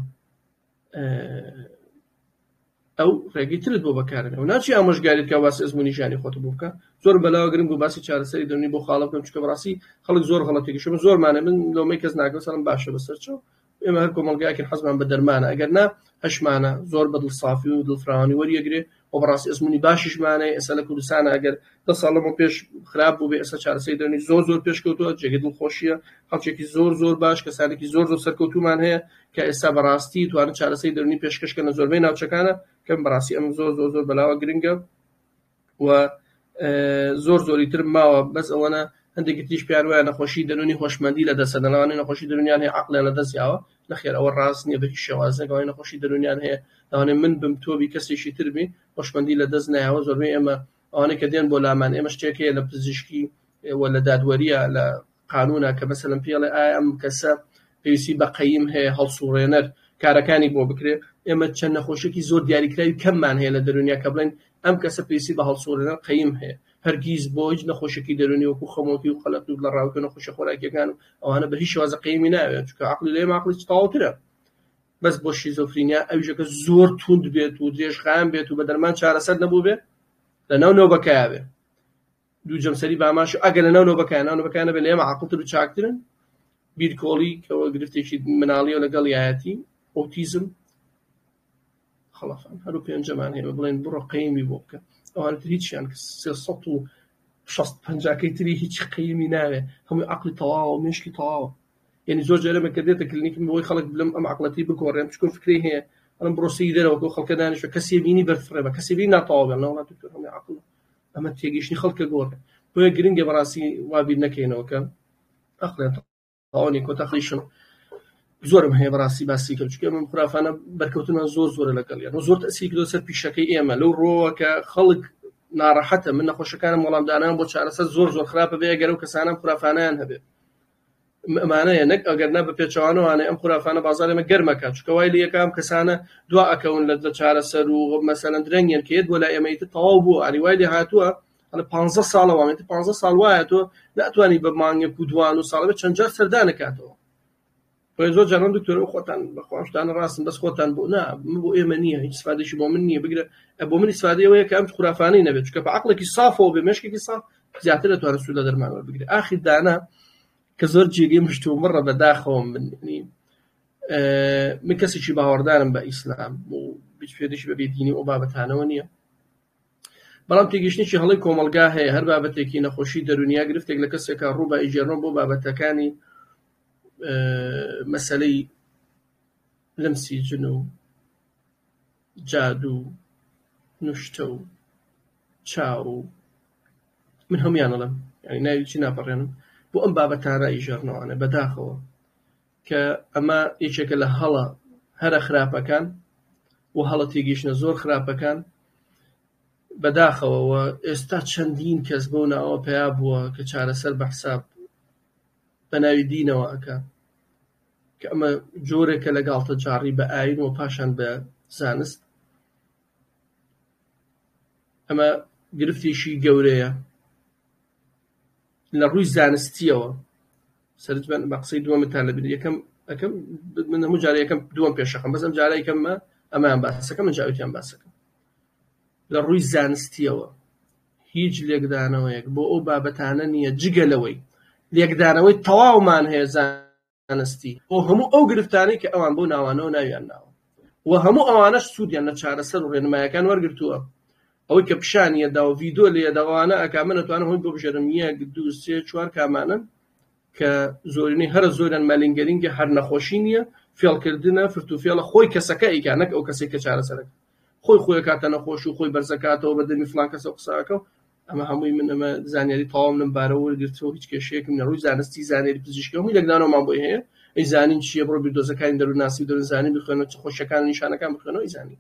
ئەو ڕێگەی ترت بۆ بەکارێنەوە ناچی ئامۆژگاریت کە باسی ئەزمموی ژیانی خۆت بۆ بکە زۆر بەلاوە گرنگ و باسی چارەسەری دەرونی بۆ خاڵە بکەم چونکە بەڕاستی خەڵک زۆر غەڵەتێکی زۆرمانە من لەومەی کەس ناکەم سەڵم باشە بەسەرچەوە ئێمە هەر کۆمەڵگایەکی حەزمان بە دەرمانە ئەگەر نا هەشمانە زۆر بە دڵسافی و دڵفراوانی وەریەگرێ و بەڕاستی ئەزمموی باشیشمانەیە ئێستا لە کوردستانە ئەگەر 10 ساڵ لەمە پێش خراپ بوو بێ ئێستا چارەسەری دەرونی زۆر پێشکەوتووە جێگە دڵخۆشیە خەڵکێکی زۆر باش کەسانێکی زۆر سەرکەوتومان هەیە کە ئێستا بەڕاستی توانن چارەسەری دەرونی پێشکەشکە لە زۆربەی ناوچەکانە کەم بەڕاستی ئەم زۆر بەلاوە گرنگە و زۆری تر ماوە بەس ئەوەنە هەندێکی تریش پیان وایە نەخۆشی دەرونی هۆشمەندی لە دەستە لەوانەیە نەخۆشی دەرونیان هەیە عەقڵیان لە دەستیاوە نەخێر ئەوە ڕاست نییە بە هیچ شێوازێک ئەوەی نەخۆشی دەرونیان هەیە لەوانەیە من بم تۆبی کەسێکی تر بی هۆشمەندی لە دەست نایەوە زۆربەی ئێمە ئەوانەی کە دێن بۆ لامان ئێمە شتێکەیە لە پزیشکی و لە دادوەریە لە قانونە کە مەسەلەن پێڵێ ئایا ئەم کەسە پێویستی بە قەیم هەیە هەڵسوڕێنەر کارەکانی بۆ بکرێ ئێمە چەند نەخۆشیێکی زۆر دیاریکراوی کەممان هەیە لە دەرونیا کە بڵێن ئەم کەسە پێویستی بە هەڵسوڕێنەر قەیم هەیە هەرگیز بۆ هیچ نەخۆشیێکی دەرونی وەکو خەمۆکی و قەلەق و لە ڕاوکە نەخۆشیە خۆراکیەکان ئەوانە بە هیچ شێوازە قەیمی ناوێت چونکە عەقڵی لێمە عەقڵی تەواوترە بەس بۆ شیزۆفرینیا ئەویشەکە زۆر توند بێت و درێژخایەن بێت و بە دەرمان چارەسەر نەبوو بێ لە ناو نەوبەکەیە بێ دوو جەمسەری باماش ئەگەر لە ناو نەوبەکانە بێ لە ئێمە عەقڵتر و چاکترن بیرکۆڵی کەەوە گرفتێکی مناڵیەوە لەگەڵ یایەتی ئۆتیزم خەڵەفان هەرو پێنجەمان هەیە بڵێن بڕۆ قەیمی بۆ بکە ئەوانە هیچیان 350 تری هیچ قەیمی ناوێ هەمووی عەقڵی تەواوە و مێشکی تەواوە یعنی زۆر جارێمە کە دێتە کلینیکم بۆی خەڵک بلم ئەم عەقڵەتی بگۆڕێم چکۆ فکری هەیە ئەم بڕۆسی دەرەوە کە خەڵکە دانیشتوە کەسێ بینی بەرفڕێ بە کەسێ بینی ناتەواو بێ نەوەڵات دکتۆر هەمووی عەقڵ ئەمە تێگەیشتنی خەڵکە گۆڕێ بۆیە گرنگە بەڕاستی وا بیر نەکەینەوە کە عەقڵیان تەواوی کۆتاخیشن زۆرم هەیە بەڕاستی باسی کرد چونکە ئەمە خورافانە بەرکەوتنمان زۆرە لەگەڵیان و زۆر تەسیری کردووە سەر پیشەکەی ئێمە لەو ڕۆوە کە خەڵک ناڕەحەتە من نەخۆشەکانم وەڵامدانان بۆ چارەسەر زۆر خراپە بێ ئەگەر ئەو کەسانە خورافانیان هەبێت ئەمانەیە نەک ئەگەرنا بە پێچەوانەوانێ ئەم خورافانە بازار ئێمە گەرمەکە چونکە وای لە یەکام کەسانە دوا ئەکەون لە چارەسەر و مەسەلەن درەنگیان کە بۆ لای ئێمەیتە تەواو بوو ئەری وای لێ هاتووە 15 ساڵەوە 15 ساڵ وایە تۆ ناتوانانی بە مانگێک و دوان و ساڵە چەند جار سەردانەکاتەوە زۆر جاران دکتۆر خۆتان بەخواشتان ڕاستن بەس خۆتان بۆ بۆ ئێمە نییە هیچ استفادەیەکی بۆ من نییە بگرە بۆ من استفادەیەوەیە کە ئەم خورافانەی نەبێت چونکە بە عەقڵێکی سافەوە بێ مێشکێکی ساف زیاتر دەتوانێت سوود لە دەرمان وەربگرێت ئاخر دانا کە زۆر جێگەی مشتوم مڕە بەداخەوەم من کەسێکی باوەڕدارم بە ئیسلام و هیچ فێدەشی بە بێدینی ئەو بابەتانەوە نییە بەڵام تێگەیشتنێکی هەڵی کۆمەلگا هەیە هەر بابەتێکی نەخۆشی دەرونیا گرفتێک لە کەسێکە ڕوو بە ئیجێڕۆ بۆ بابەتەکانی مەسەلەی لەمسی جن و جادو و نوشتە و چاو و من هەمویان ئەڵێم یعنی ناوی چی ناپەڕێنم بۆ ئەم بابەتانە ئیژێڕنەوانە بەداخەوە کە ئەمە یەکێکە لە هەڵە هەرە خراپەکان و هەڵە تێگەیشتنە زۆر خراپەکان بەداخەوە ئێستا چەندین کەس بۆ ناوە پیا بووە کە چارەسەر بە حساب بە ناوی دینەوە ئەکا کە ئەمە جۆرێکە لەگاڵتە جاڕی بە ئاین و پاشان بە زانست ئەمە گرفتێکی گەورەیە لە ڕووی زانستیەوە سەرنج بە قسەی دووەمتان لەبیر یەکەم ئەەکەم من هەموو جارە یەکەم دووەم پێشەکەم بەس ئەم جارە یەکەممە ئەمەیان باسەکەم من جاوتیان باسەکەم لە ڕووی زانستیەوە هیچ لێکدانەوەیەک بۆ ئەو بابەتانە نییە جگە لەوەی لێکدانەوەی تەواومان هەیە زانستی بۆ هەموو ئەو گرفتانەی کە ئەوان بۆ ناوانەوە ناویان ناوە و هەموو ئەوانەش سوودیان لە چارەسەر و ڕێنمایەکان وەرگرتووە ئەوەی کە پیشانیەدا و ڤیدۆ لێداوانە ئەکا من نەتوانم هۆی بۆ بژێرم 1 2 3 4 کامانن کە زۆرینەی هەرە زۆریان مالینگەرینگە هەر نەخۆشی نییە فێڵکردنە فرتوفێڵە خۆی کەسەکە ئیکا نەک ئەو کەسێک کە چارەسەرەکە خۆی کاتە نەخۆش و خۆی بەرزەکاتەوە بە دەمی فڵان کەسە قساکە و ئەمە هەمووی من ئەمە زانیاری تەواو لەم بارەوە وەرگرتەوە هیچ کێشەیەکم نە ڕووی زانستی زانیاری پزیشکی هەمووی لەکدانەوەمان بۆی هەیە ئەی زانین چییە بڕۆ بیردۆزەکانی دەروناسی دەرونزانی بخوێنەوە خۆشیەکان و نیشانەکان بخوێنەوە ئیزانی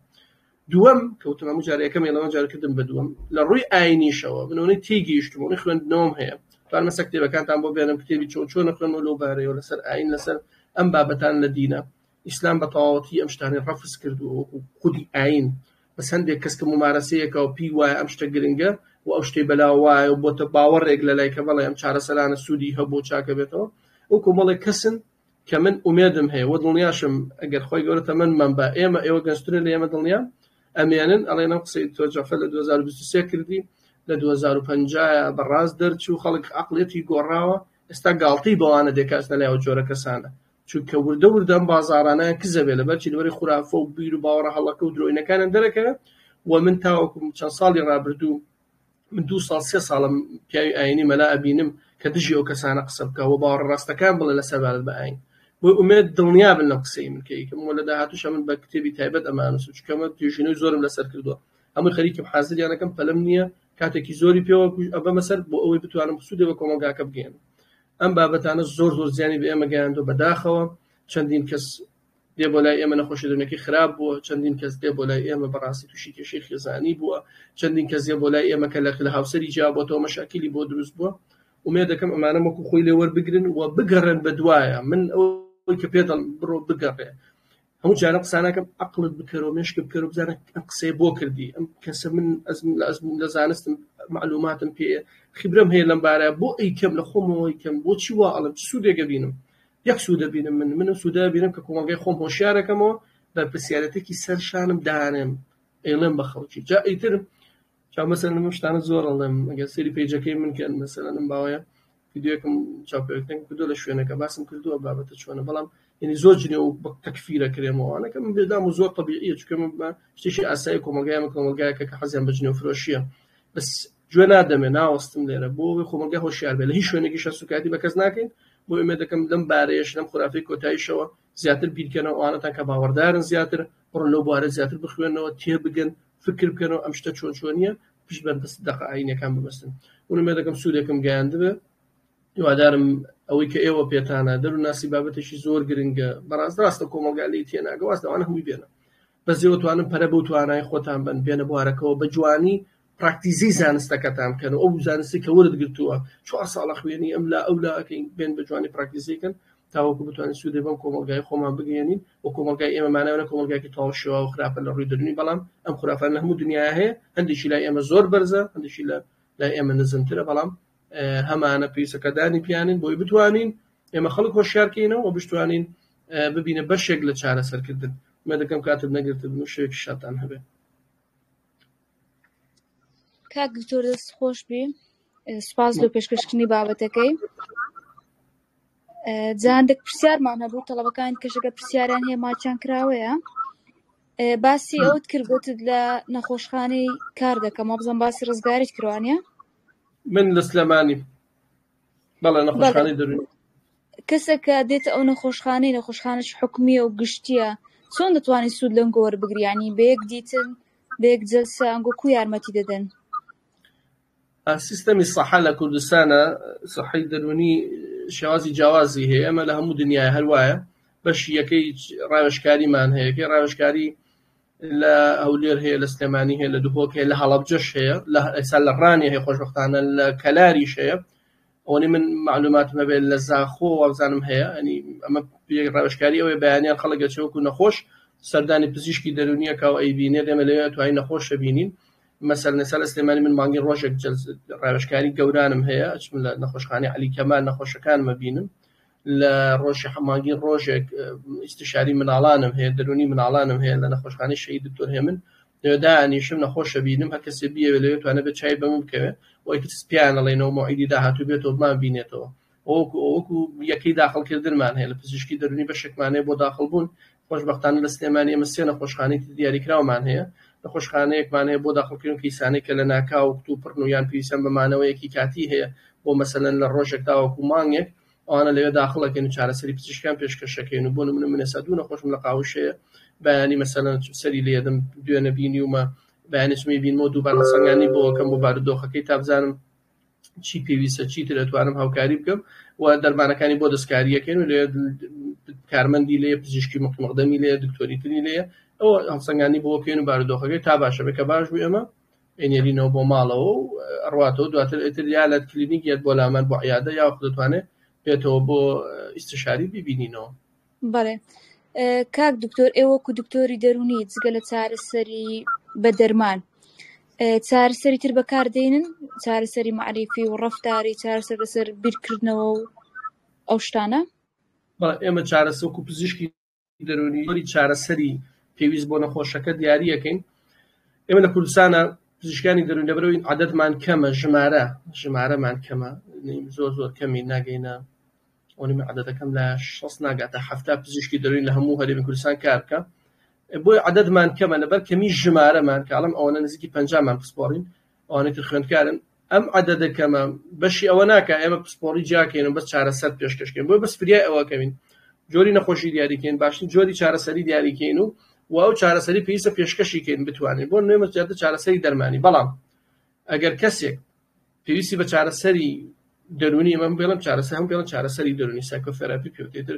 دووەم کەوتم هەموو جارە یەکەم ئێڵەوە جارکردم بە دووەم لە ڕووی ئاینیشەوە بنەوەی تێگەیشتمەوەی خوێندنەوەم هەیە توانمە سە کتێبەکانتان بۆ بێنم کتێبی چۆن نەخوێنەوە لەو بارەیەوە لەسەر ئاین لەسەر ئەم بابەتان لە دینە ئیسلام بە تەواوەتی ئەم شتانەی ڕەفز کردووە وەکو خودی ئاین بەس هەندێک کەس کە ممارەسەیەکە و پێی وایە ئەم شتە گرنگە و ئەو شتەی بەلا وایە و بۆتە باوەڕێک لە لای کە بەڵێ ئەم چارەسەرانە سوودی هەبوو چاکە بێتەوە ئەو کۆمەڵێک کەسن کە من ئومێدم هەیە وە دڵنیاشم ئەگەر خۆی گەورە تەمەنمان بە ئێوە گەنجترن لە ئێمە دڵنیان ئەمێنن ئەڵێن ئەم قسەی تۆ جەفەر لە 2023 کردی لە 2050 بەڕاست دەرچوو خەڵک عەقڵێتی گۆڕاوە ئێستا گاڵتەی بەوانە دێکاتنە لای ئەو جۆرە کەسانە چونکە وردە ئەم بازاڕانەیە کزە بێ لەبەرچی لەوەری خوراوە و بیر و باوەڕە هەڵەکە و درۆینەکانن دەرەکەوێت و من تاوەکو چەند ساڵی ڕابردوو من 2 ساڵ 3 ساڵم پیاوی ئاینی مەلا ئەبینم کە دژی ئەو کەسانە قسە بکەوە باوەڕە ڕاستەکان بڵێ لەسەر بابەت بە ئاین بۆ ئومێد دڵنیا بن لەم قسەی من کەیکەم و لە داهاتووشە من بە کتێبی تایبەت ئەمانووسم چکەمە توێژینەوەی زۆرم لەسەر کردووە هەمووی خەریکم حازریانەکەم پەلەم نییە کاتێکی زۆری پێوە ئەبەمە سەر بۆ ئەوەی بتوانم سوودێ بە کۆمەلگاکە بگەێنم ئەم بابەتانە زۆر زیانی بە ئێمە گەیاندوە بەداخەوە چەندین کەس دێ بۆ لای ئێمە نەخۆشی دەرونەکەی خراپ بووە چەندین کەس دێ بۆ لای ئێمە بەڕاستی تووشی کێشەی خێزانی بووە چەندین کەس دێ بۆ لای ئێمە کە لە هاوسەری جیابەتەوە مەشاکیلی بۆ دروست بووە ومێ دەکەم ئەمانە وەکو خۆی لێ وەربگرن و بگەڕێن بە دوایە من ئەوەی کە پێدەڵ بڕۆ بگەڕێ هەموو جارە قسانەکەم عەقڵت بکەرەوە مێشک بکەرەوە بزانە ئەم قسەی بۆ کردی ئەم کەسە من لە زانستم معلوماتم پێ خبرەم هەیە لەم بارەیە بۆ ئەیکەم لە خۆمەوە ئەیکەم بۆچی وا ئەڵم چ سوودێکە بینم یەک سوودە بینم من سوودە بینم کە کۆمەلگای خۆم هۆشیارەکەمەوە بەرپرسیارەتێکی سەر شانم دانێم ئێڵێم بە خەڵکی جا ئیتر چا مەسەلەن من شتانە زۆر ئەڵێم ئەگەر سەری پێیجەکەی من کەن مەسەلەن ئەم باوەیە ڤیدیۆیەکم چاپێکتن کردووە لە شوێنەکە باسم کردووە بابەتە چۆنە بەڵام یعنی زۆر جنێ و بە تەکفیرە کرێمەوەوانەکە من بێدام و زۆر طبیعیە چونکە من شتێکی ئاسایی کۆمەلگایمە کۆمەلگایەکە کە حەزیان بە جنێ و فرۆشیە بەس گوێ نادەمێ ناوەستم لێرە بۆ خۆمەلگای هۆشیار بێ لە هیچ شوێنێکی سوکاتی بە کەس ناکەین بۆ ئێمە دەکەم لەم بارەیەش لەم خورافەی کۆتاییشەوە زیاتر بیرکەنەوە ئەوانەتان کە باوەڕدارن زیاتر بڕۆن لەو بوارە زیاتر بخوێنەوە تێبگەن فکر بکەنەوە ئەم شتە چۆنیە پیش بەر دەست دەقە ئاینەکان ببەستن ومێ دەکەم سوودێکم گەیاندبێ هیوادارم ئەوەی کە ئێوە پێتانە دەروناسی بابەتێکی زۆر گرنگە بەڕاست ڕاستە کۆمەلگای لی تێناگە واست ئەوانە هەمووی بێنە بەس ئێوە توانن پەرە بەو توانای خۆتان بن بێنە بوارەکەەوە بە جوانی پراکتیزی زانستەکەتان بکەن و ئەو زانستی کە وەرت گرتووە 4 ساڵە خوێنی ئەم لا ئەو لا ئەکەین بێن بە جوانی پراکتیزیکەن تاوەکو بتوانین سوودێ بەم کۆمەلگای خۆمان بگەێنین و کۆمەلگای ئێمەمانەوە کۆمەلگایکی تەواو و خراپە لە ڕووی دەرونی بەڵام ئەم خورافانە لە هەموو دنیا هەیە هەندێکی لای ئێمە زۆر بەرزە هەندێکی لای ئێمە نزمترە بەڵام هەمانە پێیسەکەدانی پیانین بۆی بتوانین ئێمە خەڵک هۆشیارکەینەوە و بتوانین ببینە بەشێک لە چارەسەرکردن مە دەکەم کاتب نەگرتە بن و شوێکی شاتان هەبێ کاک دکتۆر دەست خۆش بێ سوپاس لە پێشکەشکردنی بابەتەکەی جاندێک پرسیارمان هەبوو تەڵەبەکان کەشەکە پرسیاریان هەیە ماچیان کراوەیە باسی ئەوت کرد گوتت لە نەخۆشخانەی کار دەکەم بزانم باسی ڕزگاریت کردوانە من لە سلێمانی بەڵێ نەخۆشخانەی دەرونی کەسێکە دێتە ئەو نەخۆشخانەش حکومیە و گشتیە چۆن دەتوانێت سوود لەنگۆ وەربگریانی بەیەک دیتن بەیەک جەلسە ئەنگۆ کوی یارمەتی دەدەن سیستەمی سەحە لە کوردستانە سەحەی دەرونی شێوازی جیاوازی هەیە ئەمە لە هەموو دنیای هەروایە بەشی یەکەی ڕاوێژکاریمان هەیە کە ڕاوێژکاری لە هەولێر هەیە لە سلێمانی هەیە لە دووهۆک هەیە لە هەڵەبجەش هەیە ئێستا لە ڕانی هەیە خۆشبەختانە لە کەلاریش هەیە ئەوەی من معلوماتم هەبێت لە زاخۆ وابزانم هەیە ئەنی ئەمە ڕاوێژکاری ئەوەی بەیانیان خەڵک چەوەکو نەخۆش سەردانی پزیشکی دەرونیە کاو ئەیبینێت ئێمە لەوێ توانین نەخۆشە بینین مەسەلەن ئێستا لە سلێمانی من مانگی ڕۆژێک ڕاوێژکاری گەورانم هەیە ئەچم لە نەخۆشخانەی عەلی کەمال نەخۆشەکانمە بینم لە ڕۆژی مانگی ڕۆژێک ئیستیشاری مناڵانم هەیە دەرونی مناڵانم هەیە لە نەخۆشخانەی شەهید دکتۆر هێمن دانیشم نەخۆشە بینم هەر کەسێ بیەوێ لەوێ توانە بێت چای بەم بکەوێ وای تر سپیانەڵێنەوە مۆعیدی داهاتوو بێتەوە بمان بینێتەوە وەکو یەکەی داخڵکردنمان هەیە لە پزیشکی دەرونی بەشێکمانەیە بۆ داخڵبوون خۆشبەختانە لە سلێمانی ئێمە سێ نەخۆشخانەی دیاریکراومان هەیە نەخۆشخانەیەکمان هەیە بۆ داخڵکردن کەیسانەی کە لە ناکاو کتوپڕن و یان پێویستیان بەمانەوەیەکی کاتی هەیە بۆ مەسەلەن لە ڕۆژێکدا وەکو مانگێک ئەوانە لەوێ داخڵەکەن و چارەسەری پزیشکیان پێشکەشەکەین و بۆ نمونە من ئێستا دوو نەخۆشم لە قاوشەیە بەیانی مەسەلەن سەری لێدەم دوێنە بینی ومە بەیانێکمی بینمەوە دووبارە سەنگانی بۆکەم بۆ بارودۆخەکەی تا بزانم چی پێویستە چیتر دەتوانم هاوکاری بکەم و دەرمانەکانی بۆ دەستکاریەکەین و لێ کارمەندی لێ پزیشکی مقدەمی لێ دکتۆری تری لێ ئەوە هەڵسەنگانی بۆ بکەین و بارودۆخەکەی تا باشە بێ کە باش بوو ئێمە ئێنێرینەوە بۆ ماڵەوە و ئەڕواتەوە دواتر ئیتر یا لە کلینیک یەت بۆ لامان بۆ عیادە یا دەتوانێت بێتەوە بۆ ئیستشاری ببینینەوە. بەڵێ کاک دکتۆر ئێوەکو دکتۆری دەرونی جگە لە چارەسەری بە دەرمان چارەسەری تر بەکاردێنن چارەسەری معرفی و ڕەفتاری چارەسەر لەسەر بیرکردنەوە و ئەو شتانە؟ ئێمە چارەسەوەکو پزیشکی دەرونی چارەسەری پێویست بۆ نەخۆشەکە دیاریەکەین. ئێمە لە کوردستانە پزیشکانی دەرون لەبەرەوەی عەدەدمان کەمە ژمارەمان کەمە زۆر کەمی ناگەینە ئەوەی عەدەدەکەم لە 60 ناگاتە 70 پزیشکی دەرونی لە هەموو هەرێمی کوردستان کار بکە بۆی عەدەدمان کەمە لەبەر کەمی ژمارەمان کاڵم ئەوەنە نزیکی 50مان پسپۆڕین ئەوانەی تر خوێندکارن ئەم عەدەدە کەمە بەشی ئەوە ناکە ئێمە پسپۆڕی جاکەین و بەس چارەسەر پێشکەشکەین بۆی بەس فریای ئەوەکەوین جۆری نەخۆشی دیاریکەین باشترین جۆری چارەسەری دیاریکەین و ئەو چارەسەری پێویستە پێشکەشیکەین بتوانین بۆ نوێمە چارەسەری دەرمانی بەڵام ئەگەر کەسێک پێویستی بە چارەسەری دەرونی ئەمە بڵم چارەسەر هەم پێڵن چارەسەری دەرونی سایکۆفێراپی پێوتێتر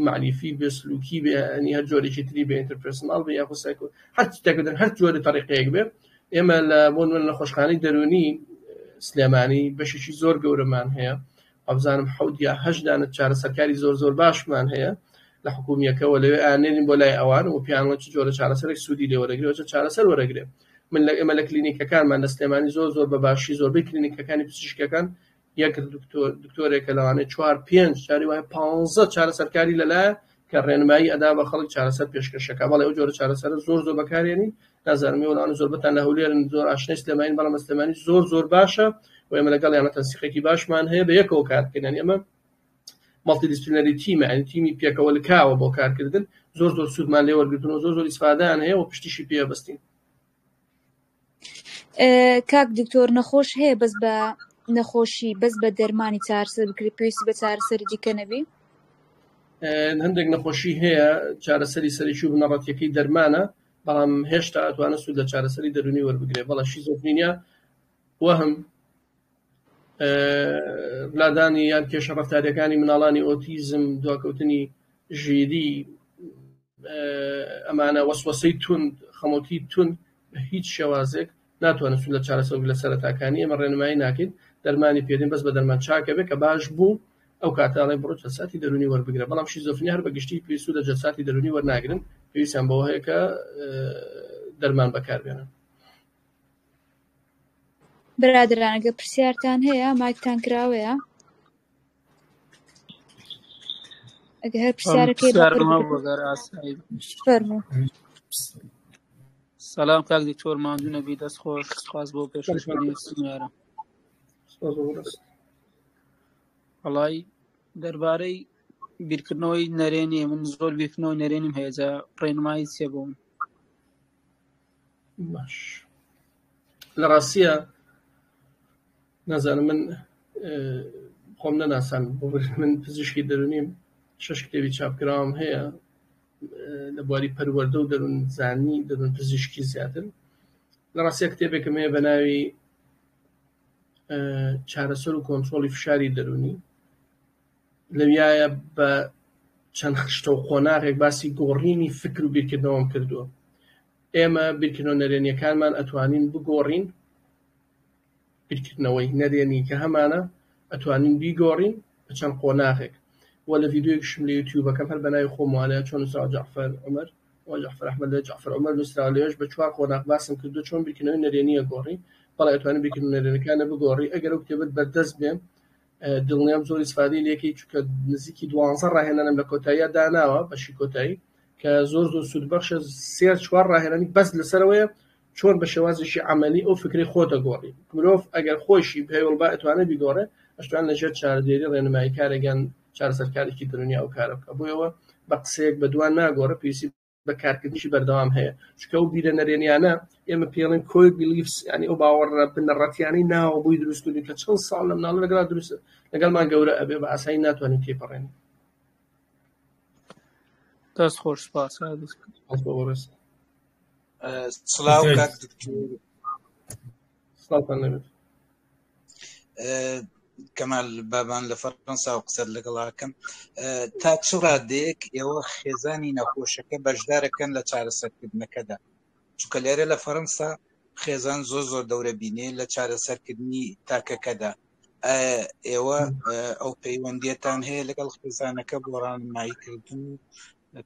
معرفی بێ سلوکی بێ ئەنی هەر جۆرێکی تری بێ ئینتەرپێرسۆناڵ بێ یاخۆ سایکۆ هەر تێکدن هەر جۆری تەریقەیەک بێ ئێمە لە بۆ نەخۆشخانەی دەرونی سلێمانی بەشێکی زۆر گەورەمان هەیە ئەبزانم 7 یا 8 دانە چارەسەرکاری زۆر باشمان هەیە لە حکومیەکەەوە لەوێ ئانێنین بۆ لای ئەوان و پیانڵ چ جۆرە چارەسەرێک سوودی لێ وەرەگرێت چارەسەر وەرەگرێت من لە ئێمە لە کلینیکەکانمان لە سلێمانی زۆر بە باشی زۆربەی کلینیکەکانی پزیشکەکان یەک دکتۆرێکە لەوانەیە 4-5 چاری وایە 15 چارەسەرکاری لەلایە کە ڕێنمایی ئەدا بە خەڵک چارەسەر پێشکەشەکە بەڵێ ئەو جۆرە چارەسەر زۆر بەکارێنین نازانمی وەڵانە زۆر بەتان لە هەولێرن زۆر ئاشنای سلێمانی بەڵام سلێمانی زۆر باشە و ئێمە لەگەڵ یانە تەنسیقێکی باشمان هەیە بە یەکەوە کارکردن ئێمە مالتی دیسپلینەری تیمە ئەنی تیمی پێکەوە لکاوە بۆ کارکردن زۆر سوودمان لێ وەرگرتن و زۆر ئیسفادەیان هەیە و پشتیشی پێ بەستین. کاک دکتۆر نەخۆش هەیە بەس بە نەخۆشی بەس بە دەرمانی چارەسەر بکرێت پێویستی بە چارەسەری دیکە نەبی؟ هەندێک نەخۆشی هەیە چارەسەری سەرێکی و بنەڕەتیەکەی دەرمانە بەڵام هێشتا ئەتوانە سوود لە چارەسەری دەرونی وەربگرێت بەڵام شیزۆفرینیا وەهم لادانی یان کێشە ڕەفتاریەکانی مناڵانی ئۆتیزم دواکەوتنی ژیری ئەمانە وەسوەسەی تون خەمۆکی تون هیچ شێوازێک ناتوانێت سوود لە چارەسەر لە سەرەتاکانی ئێمە ڕێنمایی ناکەین دەرمانی پێدەین بەس بە دەرمان چاکە بێت کە باش بوو ئەو کاتاڵی بڕۆ جەلساتی دەرونی وەربگرێت بەڵام شیزۆفرینیا هەر بەگشتی پێویست لە جەلساتی دەرونی وەرناگرن پێویستیان بەوە هەیە کە دەرمان بەکاربێنن. برادران ئەگە پرسیارتان هەیە مایکتان کراوەیە ئەگە هەر پرسیارەکەی فەرموو. سلام کاک دکتۆر ماندوو نەبی دەست خۆش سپاس بۆ پێشکەشکردنی سنووارە. وەڵای دەربارەی بیرکردنەوەی نەرێنی من زۆر بیرکردنەوەی نەرێنیم هەیە جا ڕێنمایی چێ بووم؟ باش لە ڕاستیە نازانم من خۆم نەناسان من پزیشکی دەرونیم 6 کتێبی چاپکراوم هەیە لە بواری پەروەردە و دەروون زانی دەروون پزیشکی زیاتر لە ڕاستیە کتێبێکم هەیە بە ناوی چارەسەر و کۆنتڕۆڵی فشاری دەرونی لەویایە بە چەند خشتە و خۆناغێک باسی گۆڕینی فکر و بیرکردنەوەم کردووە. ئێمە بیرکردنەوە نەرێنیەکانمان ئەتوانین بگۆڕین بیرکردنەوەی نەرێنی کە هەمانە ئەتوانین بیگۆڕین بە چەند قۆناغێک وە لە ڤیدیۆیەکشم لە یوتیوبەکەم هەر بەناوی خۆموانەیە چۆن نووسراوە جەعفەر عومەر و جەعفەر ئەحمەد لە جەعفەر عومەر نووسراوە لەوێش بە 4 قۆناغ باسم کردو چۆن بیرکردنەوەی نەرێنیە گۆڕی بەڵام ئەتوانین بیرکردنەوەی نەرێنیەکانە بگۆڕی ئەگەر ئەو کتێبت بەردەست بێن دڵنیام زۆر ئیسفادەی لێکەی چونکە نزیکی 12 ڕاهێنانم لە کۆتاییە داناوە بەشی کۆتایی کە زۆر سوودبەخشە 3-4 ڕاهێنانی بەس لەسەرەوەیە چۆن بە شێوازێکی عملی ئەو فکری خۆتە گۆڕی مرۆڤ ئەگەر خۆشی هەیوڵبا ئەتوانێت بیگۆڕێ ئەشتوان لەژێر چارەدێری ڕێنمایی کارێکیان چارەسەرکارێکی دنیا ئەو کارە بکە بۆیەوە بە قسەیەک بە دوان ناگۆڕە پێویستی بە کارکردنیشی بەردەوام هەیە چکە ئەو بیرە نەرێنیانە ئێمە پێڵێن کۆی بلیفس ینی ئەو باوەڕە بنەڕەتیانی ناوە بووی دروستکردی کە چەند ساڵ لە مناڵ لەگەڵا دروستە لەگەڵمان گەورە ئەبێ بە ئاسایی ناتوانین تێپەڕێن. دەست خۆش سپاس. سڵاو کاک دکتۆر. سڵاوتان لەبێت. کەمال بابان لە فەڕەنسا و قسەت لەگەڵاکەم تا چ ڕادەیەک ئێوە خێزانی نەخۆشەکە بەشدارەکەن لە چارەسەرکردنەکەدا چونکە لێرە لە فەڕەنسا خێزان زۆر دەورە بینێ لە چارەسەرکردنی تاکەکەدا ئێوە ئەو پەیوەندیەتان هەیە لەگەڵ خێزانەکە بۆ ڕانماییکردن و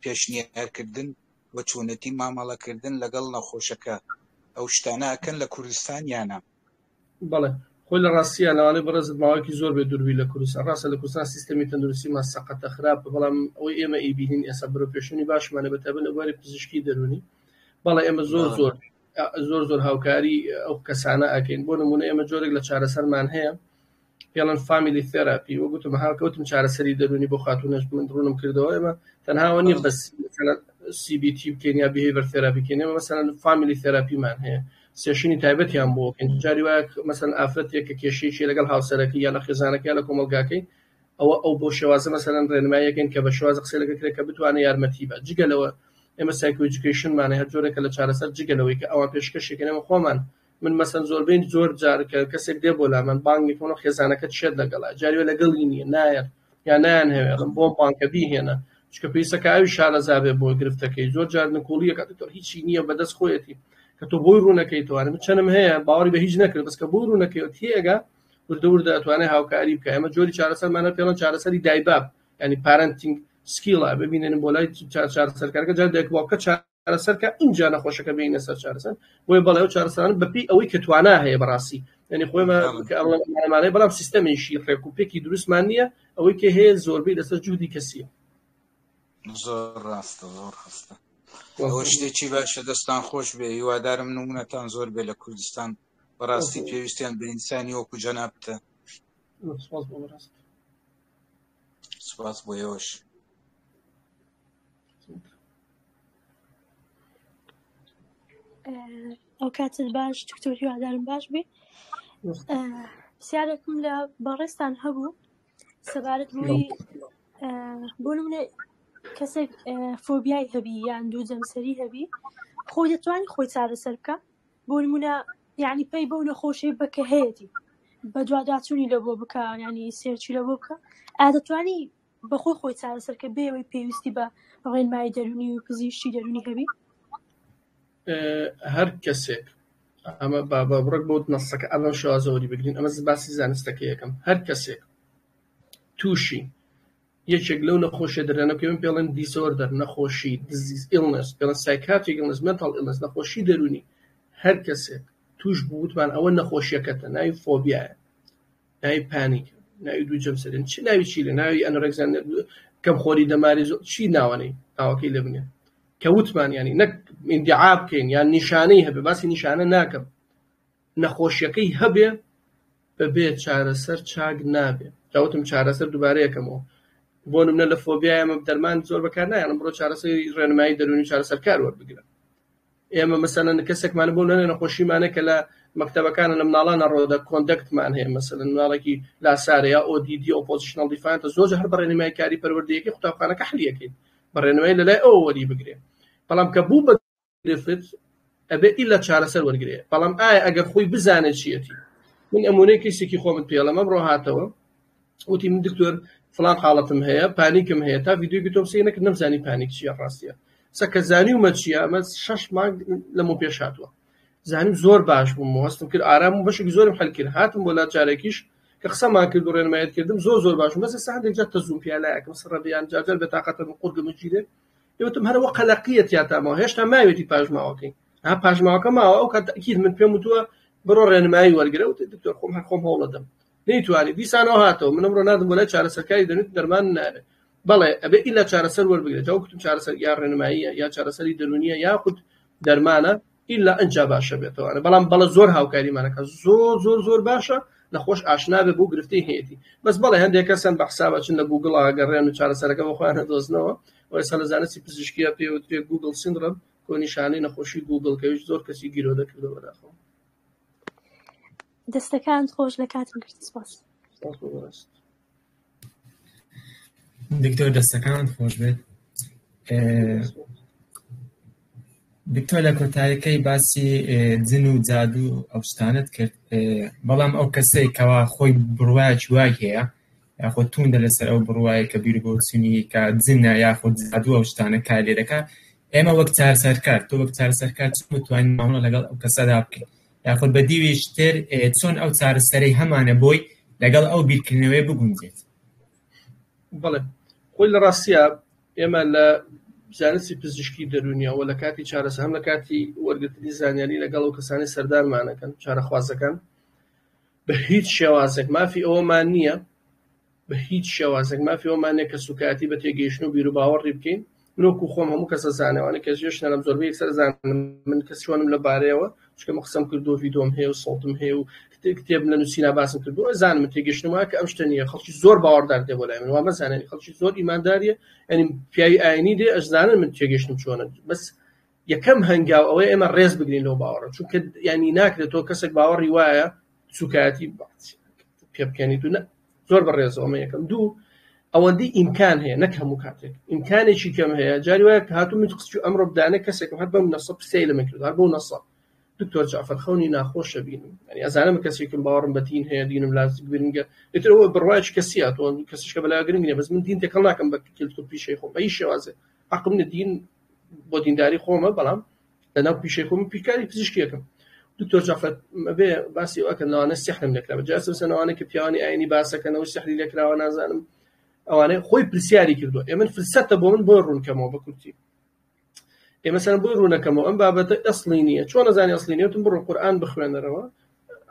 پێشنیارکردن وە چوونەتی مامەڵەکردن لەگەڵ نەخۆشەکە ئەو شتانە ئەکەن لە کوردستان یانە؟ بەڵێ خۆی لە ڕاستیە لەوانەیە بەڕێزت ماوەیەکی زۆر بێ دووربی لە کوردستان ڕاستە لە کوردستان سیستەمی تەندروستیمان سەقەتە خراپە بەڵام ئەوەی ئێمە ئیبینین ئێستا بەرە پێشوونی باشمانە بەتابەت لە بواری پزیشکی دەرونی بەڵێ ئێمە زۆر هاوکاری ئەو کەسانە ئەکەین بۆ نمونە ئێمە جۆرێک لە چارەسەرمان هەیە پێڵەن فامیلی تێراپی وە گوتم هاوکەوتم چارەسەری دەرونی بۆ خاتونەش من ڕوونم کردەوە ئێمە تەنها نیە بەس CBT بکەین یا بیهیڤەر تێراپی بکەین ئێمە مەسەلەن فامیلی تێراپیمان هەیە سێشنی تایبەتیان بۆ جاری وایە مەسەلەن ئافرەتێک کە کێشەیەکی لەگەڵ هاوسەرەکەی یا لە خێزانەکە یا لە کۆمەلگاکەی ئەو بۆ شێوازە مەسەلەن ڕێنماییەکەین کە بە شێوازە قسەی لەگەڵ کە بتوانێت یارمەتی بە جگەلەوە ئێمە سایکۆ ئێجوکیشنمانە هەر جۆرێکە لە چارەسەر جگەلەوەی کە ئەوان پێشکەشێکن ئێمە خۆمان من مەسەن زۆربەی زۆر جار کە کەسێک دێ بۆ لامان بانگێکەوە خێزانەکە چێت لەگەڵا جاریوە لەگەڵی نییە نایەت یا نایان هەوێڵم بۆ بانکە بیهێنە چکە پێویستەکە ئاوی شارەزابێ بۆ گرفتەکەی زۆر جار نکوڵیەکە دکتۆر هیچی نییە بەدەست خۆیەتی کە تۆ بۆی ڕوونەکەیتوانێت چەندم هەیە باوەڕی بە هیچ نەکرد بەس کە بۆی ڕوونەکەیت هەیەگە وردە ئەتوانێت هاوکاری بکە ئێمە جۆری چارەسەرمانە پێڵەن چارەسەری دایباب ینی پارەنتینگ سکیڵە ببینێن بۆ لای چارەسەرکارەکە جار دەکوڵکە چارەسەرکە اینجا نەخۆشەکە بینە سەر چارەسەر بۆی بەڵێ ئەو چارەسەران بەپی ئەوەی کە توانە هەیە بەڕاستی ینی خۆمانەیە بەڵام سیستەمێکی ڕێکوپێکی دروستمان نییە ئەوەی کە هەیە زۆربەی لەسەر جوودی کەسیە. زۆر ڕاستە زۆر ڕاستە ئەوە شتێکی باشە دەستان خۆش بێ هیوادارم نمونەتان زۆر بێ لە کوردستان بەڕاستی پێویستیان بە ئینسانی وەکو جەنابتە. سوپاس بۆ ئێوەش. ئەو کاتت باش دکتۆر هیوادارم باش بێ. پرسیارێکم لە بەڕێستان هەبوو سەبارەت بووی بۆ نمونە کەسێک فۆبیای هەبی یان دوو جەمسەری هەبی خۆی دەتوانێت خۆی چارەسەر بکە بۆ نمونە یعنی پێی بەو نەخۆشی بکە هەیەی بە دوواداچوونی لە بۆ بکە ینی سێرچی لە بۆ بکە ئادەتوانی بەخۆی خۆی چارەسەرکە بێەوەی پێویستی بە ڕێنمایی دەرونی و پزیشکی دەرونی هەبی. هەر کەسێک ئەمە بابڕک بۆ نەسەکە ئەمە شازەوەری بگرین ئەمە باسی زانستەکە یەکەم هەر کەسێک تووشی یەکێک لەو نەخۆشیە دەرێنە پێ من پێڵێن دیسۆردەر نەخۆشی دیزیز ئیلنس پێڵەن سایکاتریک ئیلنس مێنتاڵ ئیلنس نەخۆشی دەرونی هەر کەسێک توش بووتمان ئەوە نەخۆشیەکەتە ناوی فۆبیایە ناوی پانیک ناوی دوو جەمسەرین چی ناوی چی لە ناوی ئەنۆرەکسیان کەم خۆری دەماری زۆر چی ناوانەی ناوەکەی لێ بنێ کە وتمان ینی نەک ئیندیعا بکەین یان نیشانەی هەبێ باسی نیشانە ناکەم نەخۆشیەکەی هەبێ بەبێ چارەسەر چاک نابێ جاوتم چارەسەر دووبارە یەکەمەوە بۆ نمونە لە فۆبیای ئەمە دەرمان زۆر بەکار نایەنم بڕۆ چارەسەری ڕێنمایی دەرونی چارەسەرکار وەربگرە ئێمە مەسەلەن کەسێکمان بۆ لەنێ نەخۆشیمانە کە لە مەکتەبەکانە لە مناڵانە ڕۆدا کۆندەکتمان هەیە مەسەلەن مناڵێکی لاسارە یا ODD ئۆپۆزیشنەڵ دیفانتە زۆر هەر بە ڕێنمایی کاری پەروەردەیەکی قوتابخانەکە حلیەکەین بە ڕێنمایی لەلای ئەوە وەری بگرێ بەڵام کە بوو بە گرفت ئەبێ ئیلا چارەسەر وەرگرێ بەڵام ئایا ئەگەر خۆی بزانێت چیەتی من ئەمونەی کەسێکی خۆمت پێڵە ئەمڕۆ هاتەوە وتی من دکتۆر فلان حاڵەتم هەیە پانیکم هەیە تا ڤیدیۆی تۆم سێ نەکرد نەمزانی پانیک چیە ڕاستیە سەکە زانیومە چیە ئەمە 6 مانگ لەمە پێش هاتووە زانیم زۆر باش بووم هەستم کرد ئارام و بەشێکی زۆرم حەل کرد هاتم بۆ لا چارێکیش کە قسەمان کرد و ڕێنماییت کردم زۆر باش بووم بەس سەعاتێک جات تەزوم پیالایەکەم سڕەبیان جاجەر بێتاقەتە قورگمە گیرێ یوتم هەرەوە قەلەقیەت یاتامەوە هێشتا ماوێتی پاژماوەکەی پاژماوەکە ماوە ئەو کات ئەکید من پێم وتووە بڕۆ ڕێنمایی وەرگرە و دکتۆر خۆم هەوڵەدەم نەیتوانی دیسانەوە هاتەوە من ئەمڕۆ نادم بۆ لای چارەسەرکاری دەرونی دەرمان نارێ بەڵێ ئەبێ ئیلا چارەسەر وەربگرێت جا وتم چارەسەر یا ڕێنماییە یا چارەسەری دەرونیە یاخود دەرمانە ئیلا ئەنجا باشە بێتەوە بەڵام بەڵە زۆر هاوکاریمانەکە زۆر باشە نەخۆش ئاشنا بێ بۆ گرفتەی هەیەی بەس بەڵێ هەندێک کەسن بە حسابە چن لە گوگڵ ئاگەڕێن و چارەسەرەکە بە خۆیان هەدۆزنەوە ئێستا لە زانستی پزیشکیە پێوترێت گوگڵ سیندرۆم کۆ نیشانەی نەخۆشی گوگڵ کەویش زۆر کەسی گیرۆ دەکردەوە بەداخەوە. دەستەکان خۆش لە کاتم گرت سپاس. دکتۆر دەستەکان خۆش بێت. دکتۆر لە کۆتاییەکەی باسی جن و جادوو ئەو شتانت کرد بەڵام ئەو کەسەی کەوا خۆی بڕوایەکی وای هەیە یاخۆ توندە لەسەر ئەو بڕوایە کە بیر بۆ چینی کە جنە یاخۆ جادوو ئەو شتانە کار لێ دەکات ئێمە وەک چارەسەرکار تۆ وەک چارەسەرکار چۆن بتوانین مامەڵە لەگەڵ ئەو کەسەدا بکەین یاخۆ بە دیویش تر چۆن ئەو چارەسەرەی هەمانە بۆی لەگەڵ ئەو بیرکردنەوەی بگونجێت. بەڵێ خۆی لە ڕاستیە ئێمە لە زانستی پزیشکی دەرونیەوە لە کاتی چارەسەر هەم لە کاتی وەرگرتنی زانیاری لەگەڵ ئەو کەسانی سەردارمانەکەن چارەخوازەکان بە هیچ شێوازێک مافی ئەوەمان نییە بە هیچ شێوازێک مافی ئەوەمان نییە کە سوکاتی بە تێگەیشتن و بیر و باوەڕی بکەین منۆکو خۆم هەموو کەسە زانێوانە کە ژێشتە لەم زۆربەی یەکسەر زانم من کەس چۆنم لەبارەیەوە چکەمە قسەم کردو ڤیدۆم هەیە و سەڵتم هەیە و کتێب لە نووسینا باسم کردو زانم تێگەیشتنم وایە کە ئەم شتە نییە خەڵکی زۆر باوەڕدار دێ بۆ لای من وا بەزانێنی خەڵکی زۆر ئیمانداریە ئەنی پیاوی ئاینی دێ ئەشزانن من تێگەیشتم چۆنە بەس یەکەم هەنگاو ئەوەی ئێمە ڕێز بگرین لەو باوەڕە چونکە یعنی ناکرێت تۆ کەسێک باوەڕی وایە سوکاتی پێ بکەنیت و زۆر بەڕێزەوە ئەمە یەکەم دوو ئەوەندەی ئیمکان هەیە نەک هەموو کاتێک ئیمکانێکی کەم هەیە جاری وایە کە هاتوو من قسە ئەمڕۆ بدانە کەسێک هەر بەم نەسە پرسیای لەمە کرد هەر بۆ نەسە دکتۆر جعفەر خەونی ناخۆشە بینم یعنی ئەزانم کەسێکم باوەڕم بە دین هەیە دینم لازم گرنگە ئیتر ئەوە بڕوایەکی کەسی هاتووە کەسیشکە بەلا گرنگ نییە بەس من دین تێکەڵ ناکەم بە کلتور پیشەی خۆم بە هیچ شێوازێ حەقم نییە دین بۆ دینداری خۆمە بەڵام لەناو پیشەی خۆم پیکاری پزیشکیەکەم. دکتۆر جعفەر بێ باسی ئەوکەن لەوانە سیحرم لێکرا بەجاستە سەنەوانە کە پیاوانی ئاینی باسەکەنەوە سیحری لێکراوە نازانم ئەوانەیە خۆی پرسیاری کردو ئێمە فرسەتە بۆ من بۆ ڕوونکەمەوە بە کورتی ئێمە سەر بۆ ڕوونەکەمەوە ئەم بابەتە ئەسڵی نییە چۆن نەزانی ئەسڵی نیە وتم بڕۆ قورئان بخوێنەرەوە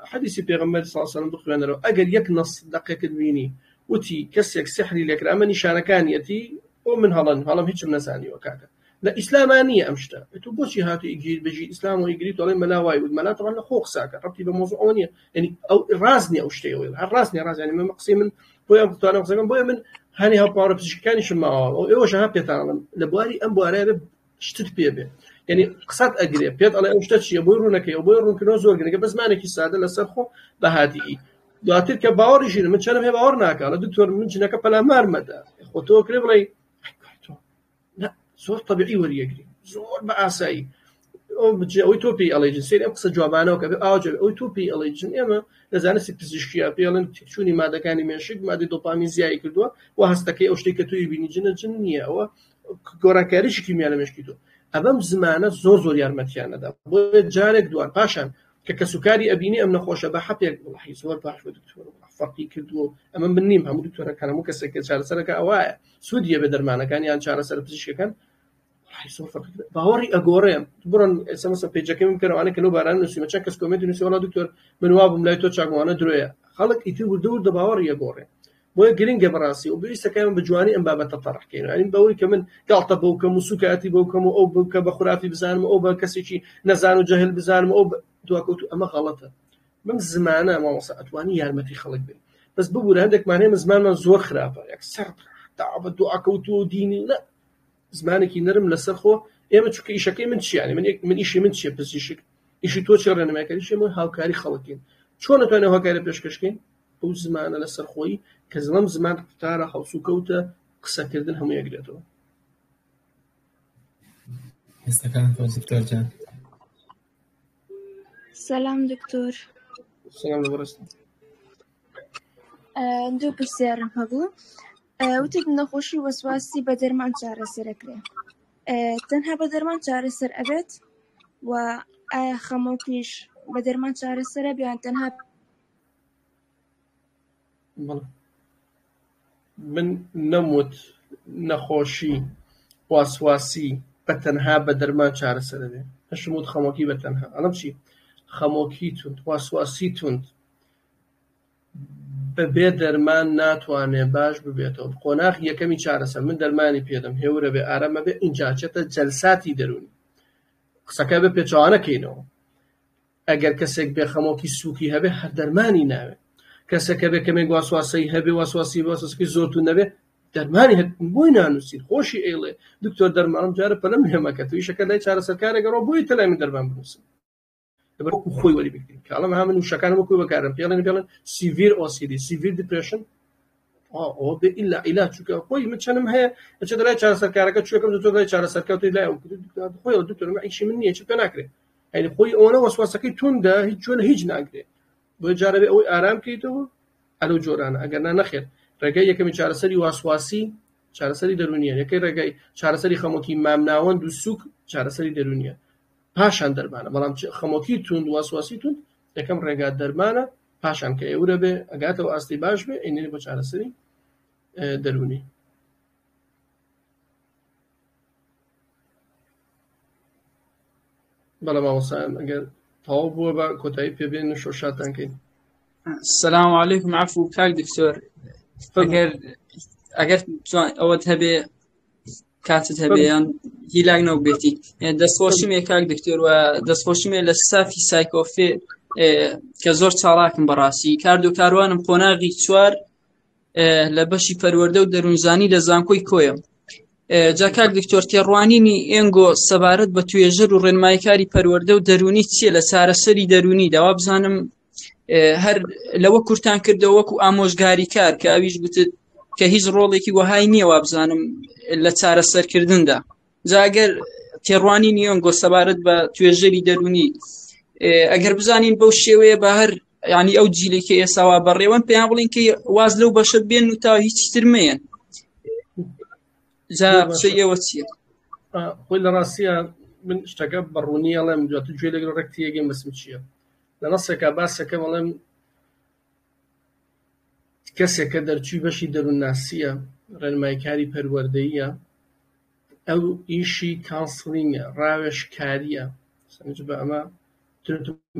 حەدیسی پێغەمبەر صلی الله علیه و سلم بخوێنەرەوە ئەگەر یەک نەس دقیقت بینی وتی کەسێک سحری لێکرا ئەمە نیشانەکانیەتی ئەو من هەڵم هیچم نەزانیوە کاکە لە ئیسلامانیە ئەم شتە تو بۆچی هاتی ئیگیر بەژی ئیسلام و ئیگری تۆڵێ مەلا وای بود مەلا تەوان لە خۆ قساکە ڕەبتی بە مۆزوع ئەوە نییە یعنی ئەو ڕاز نییە ئەو شتەیە هەر ڕاست نییە ڕاست یعنی من قسەی من بۆیە بتوانم قسەکەم بۆیە من هەنی هەڵپاڕە پزیشکیەکانیشم ماوە ئێوەش هەر پێتانڵم لە بواری ئەم بوارەیە شتت پێ بێ یعنی قسەت ئەگرێ پێت ئەڵێ ئەو شتە چییە بۆی ڕوونەکەی ئەو بۆی ڕوونکردنەوە زۆر گرنگە بە زمانێکی سادە لەسەر خۆ بە هادیئی دواتر کە باوەڕیژین من چەندم هەیە باوەڕ ناکات لە دکتۆر من جنەکە پەلامار مەدە خۆ تۆ کرێ بڵێ زۆر طبیعی وەریەگری زۆر بە ئاسایی ئەوەی تۆ پێی ئەڵێجن سێری ئەم قسە جوابانەوە کە بێ ئاوجێ ئەوی تۆ پێی ئەڵێجن ئێمە لە زانستی پزیشکیە پێڵێن تێکچوونی مادەکانی مێشک مادەی دۆپامین زیایی کردووە و هەستەکەی ئەو شتێک کە توی بینی جنە جن نییە ئەوە گۆڕانکاریشی کیمیا لە مێشکی تۆ ئەبەم زمانە زۆر یارمەتیانەدا بۆ جارێک دوان پاشان کە کەسوکاری ئەبینی ئەم نەخۆشە بە حەپێک وڵی زۆر باش بە دکتۆر فەرقی کردووە ئەمە من نیم هەموو دکتۆرەکان هەموو کەسێک کە چارەسەرەکە ئەوایە سوودیە بە دەرمانەکان یان چارەسەر پزیشکەکان باوەڕی ئەگۆڕێم بڕۆن ئێستا پێجەکەی من کردوانە کە باران نووسیمە چەند کەس کۆمنتی نووسی وەڵا دکتۆر من وا بووم لای تۆ چاکوانە درۆیە خەڵک ئیتر وردە باوەڕی ئەگۆڕێ بۆیە گرنگە بەڕاستی و بویستەکەم بە جوانی ئەم بابەتە تەڕحکەین ئەین بەوەی کە من گاڵتە بەو کەم و سوکاتی بەو کەم و ئەو بکە بە خورافی بزانم ئەو بە کەسێکی نەزان و جەهل بزانم ئەو دواکەوت ئەمە غەڵەتە من زمانە مامۆستا ئەتوانی یارمەتی خەڵک بێت بەس ببوورە هەندێکمان هەیە زمانمان زۆر خراپە یەکسەر داوە دوعاکەوت و دینی نە زمانێکی نەرم لەسەر خۆ ئێمە چونکە ئیشەکەی من چیانێ من ئیشی من چیە پزیشک ئیشی تۆ چێ ڕێنماییکاری ئێمە هاوکاری خەڵکین چۆن نتوانێت هاوکاری پێشکەشکەین ئەو زمانە لەسەر خۆی کە زڵم زمان قوتارە هەڵسوکەوتە قسەکردن هەموو یەکرێتەوە. هێستەکان دکتۆر جان. سەلام دکتۆر. سەلام لەبەرەستم. دوو پرسیارم هەبوو. وتێک نەخۆشی وەسواسی بە دەرمان چارەسەرەکرێ. تەنها بە دەرمان چارەسەر ئەبێت و ئایا خەمۆکیش بە دەرمان چارەسەرە بیان تەنها من نەموت نەخۆشی واسواسی بە تەنها بە دەرمان چارەسەرە بێ هەشموت خەمۆکی بە تەنها ئەڵەم چی خەمۆکی تونند واسواسی تونند بەبێ دەرمان ناتوانێ باش ببێتەوە قۆناغ یەکەمی چارەسەر من دەرمانی پێدەم هێورە بێ ئارەمە بێ ئینجا چێتە جەلساتی دەرونی قسەکە بە پێچوانەکەینەوە ئەگەر کەسێک بێ خەمۆکی سووکی هەبێ هەر دەرمانی ناوێت کەسەکە بێ کەمێک واسواسی هەبێ واسواسی واسواسەکەی زۆرتون نەبێ دەرمانی بۆی نانووسین خۆشی ئێڵێ دکتۆر دەرمانم جارە پەلەم هێمەکە تویشەکە لای چارەسەرکارێکەوە بۆی تەلای من دەرمان بنووسن لەبەرەوەکو خۆی وەری بگرین کاڵەمە ها من وشەکانم وەکوی بەکارم پێڵێن سیڤیر ئۆسیدی سیڤیر دیپرێشن ئەوە بێ ئیلا عیلاج چونکە خۆی من چەندم هەیە ئەچێ لای چارەسەرکارەکە چووەکەم تۆ لای چارەسەرکەوتی لای خۆی دکتۆر ئیشی من نییە چ پێ ناکرێت هەینی خۆی ئەوەنە وەسواسەکەی توندا هیچ جۆ لە هیچ ناگرێت بۆ جارە بێ ئەوەی ئارام بکەیتەوە ئەلەو جۆرانە ئەگەر نەخێر ڕێگەی یەکەمی چارەسەری واسواسی چارەسەری دەرونیە یەکەی ڕێگەی چارەسەری خەمۆکی مامناوەند و سووک چارەسەری دەرونیە پاشان دەرمانە بەڵام خەمۆکی توند واسواسی توند یەکەم ڕێگا دەرمانە پاشان کە ئێورە بێ ئەگاتەوە ئاستی باش بێ ئەینێنێ بۆ چارەسەری دەرونی بەڵام مامۆستایان ئەگەر تەواو بووە بە کۆتایی پێبێن شۆشاتان کەین السلام عليكم عفو كاك دكتور اگر ئەوەت هەبێ کاتت هەبێ یان هیلاک نەوبێتی دەستخۆشیمێ کاک دکتۆر و دەستخۆشیمێ لە سافی سایکۆفێ کە زۆر چاڵاکم بەڕاستی کاردو کاروانم قۆناغی چوار لە بەشی پەروەردە و دەروونزانی لە زانکۆی کۆیە جا کاک دکتۆر تێڕوانینی ئێنگۆ سەبارەت بە توێژەر و ڕێنماییکاری پەروەردە و دەرونی چییە لە چارەسەری دەرونی داوا بزانم هەر لەوە کورتان کردەوە وەکو ئامۆژگاریکار کە ئەویش گوتت کە هیچ ڕۆڵێکی وەهای نییە وا بزانم لە چارەسەرکردندا جاگەر تێڕوانی نیۆنگۆ سەبارەت بە توێژەری دەرونی ئەگەر بزانین بەو شێوەیە بە هەر ینی ئەو جیلێکی ئێساوا بەڕێوەن پێیان بڵین کە واز لەو بەشە بێن و تا هیچ ترمەیەن جا ئێوە چییە خۆی لە ڕاستیە من شتەکە بەڕوونی ئەڵێم دواتر گوێ لەگەڵ ڕێکتیەگەی مەسم چییە لە نەسێکا باسەکە بەڵێم کەسێکە دەرچووی بەشی دەروونناسیە ڕێنماییکاری پەروەردەییە ئەو ئیشی کانسڵینگە ڕاوێژکاریە سەنج بە ئەمە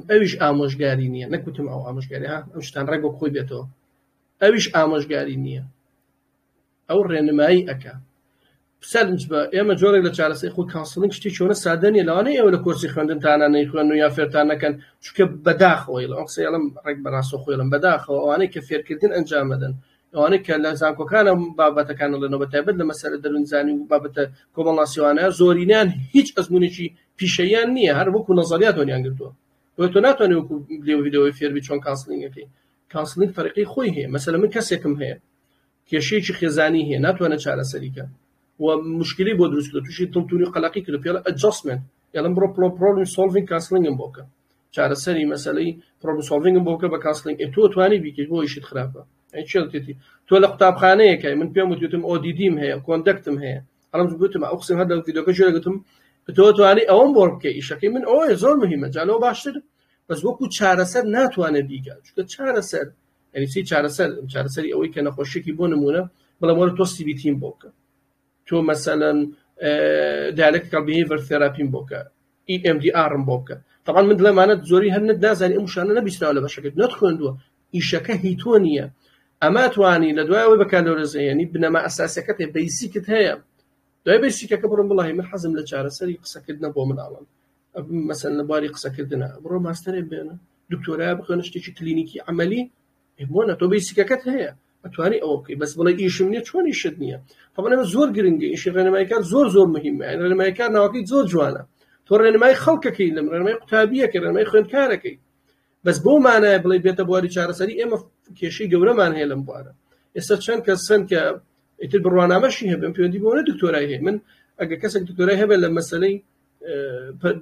ئەویش ئامۆژگاری نییە نەکوتم ئەو ئامۆژگاری ها ئەم شتان ڕێگە خۆی بێتەوە ئەویش ئامۆژگاری نییە ئەو ڕێنمایی ئەکا سەرنج بە ئێمە جۆرێک لە چارەسەری خۆی کانسڵینگ شتی چۆنە سادە نیە لەوانەیە ئێوە لە کورسی خوێندنتانە نەیخوێن و یا فێرتان نەکەن چونکە بەداخەوەی لە ئەو قسەیەڵم ڕێک بەڕاستە خۆیڵم بەداخەوە ئەوانەی کە فێرکردن ئەنجام بدەن ئەوانەی کە لە زانکۆکانە بابەتەکان لەنەوە بەتایبەت لە مەسەلە دەروونزانی و بابەتە کۆمەڵاسیوانەیە زۆرینیان هیچ ئەزمونێکی پیشەیان نییە هەر وەکو نەزەریات وەریان گرتووە تۆ ناتوانێت وەکو لێو ڤیدیۆی فێربی چۆن کانسڵینگەکەی کانسڵینگ فەرقی خۆی هەیە مەسەلە من کەسێکم هەیە کێشەیەکی خێزانی هەیە ناتوانێت چارەسەریکە و مشکلی بۆ دروست کرد تووشی تونتونی قەلاقی کرد پێڵە ئەجەستمنت یاڵم بڕۆ پرۆبلم سۆڵڤینگ کانسڵینگم بۆکە چارەسەری مەسەلەی پرۆبلم سۆڵڤینگم بۆکە بە کانسڵینگ تۆ توانی بیکەیت بۆ ئیشت خراپە چێتی تۆ لە قوتابخانەیەکەی من پێم وتم ئۆدیدیم هەیە کۆندەکتم هەیە ئەڵم گوتم ئەو قسەم هەر لە ڤیدیۆکە ژێر گوتم تۆ توانی ئەوەم بۆ بکەی ئیشەکەی من ئەوە زۆر مهمە جالەوە باشتر بەس وەکو چارەسەر ناتوانێت بیکە چونکە چارەسەر یعنی چی چارەسەری ئەوەی کە نەخۆشیێکی بۆ نمونە بەڵام وەرە تۆ CBT بۆ بکە تۆ مەسەلەن dialectical behavior therapy بۆکە EMDR بۆ بکە طبعا من دڵێمانە زۆری هەر نەدازانی ئەم شانە نەبیستراوە لە بەشەکەت نەتخوێندووە ئیشەکە هی تۆ نییە ئەما توانی لە دوایەوەی بەکارلەوەرزەیەنی بنەما ئەساسیەکەت هەیە بەیسیکت هەیە دوای بەیسیکەکە بڕۆم بڵێ من حەزم لە چارەسەری قسەکردنە بۆ مناڵم مەسەلەن لە باری قسەکردنە بڕۆ ماستەرێ بێنە دکتۆرای بخوێنە شتێکی کلینیکی عەمەلی بۆنە تۆ بەیسیکەکەت هەیە ئەتوانی ئەوە بکەی بەس بڵێ ئیشم نییە چۆن ئیشت نییە طبعا ئەمە زۆر گرنگە ئیشی ڕێنماییکار زۆر مهمە ڕێنماییکار ناوەکەی زۆر جوانە تۆ ڕێنمایی خەڵکەکەی لەم ڕێنمایی قوتابیەکەی ڕێنمایی خوێندکارەکەی بەس بۆ مانایە بڵێ بێتە بواری چارەسەری ئێمە کێشەی گەورەمان هەیە لەم بوارە ئێستا چەند کەسن کە ئیتر بڕوانامەشی هەبێن پەیوەندی بۆنە دکتۆرای هەیە من ئەگەر کەسێک دکتۆرای هەبێت لە مەسەلەی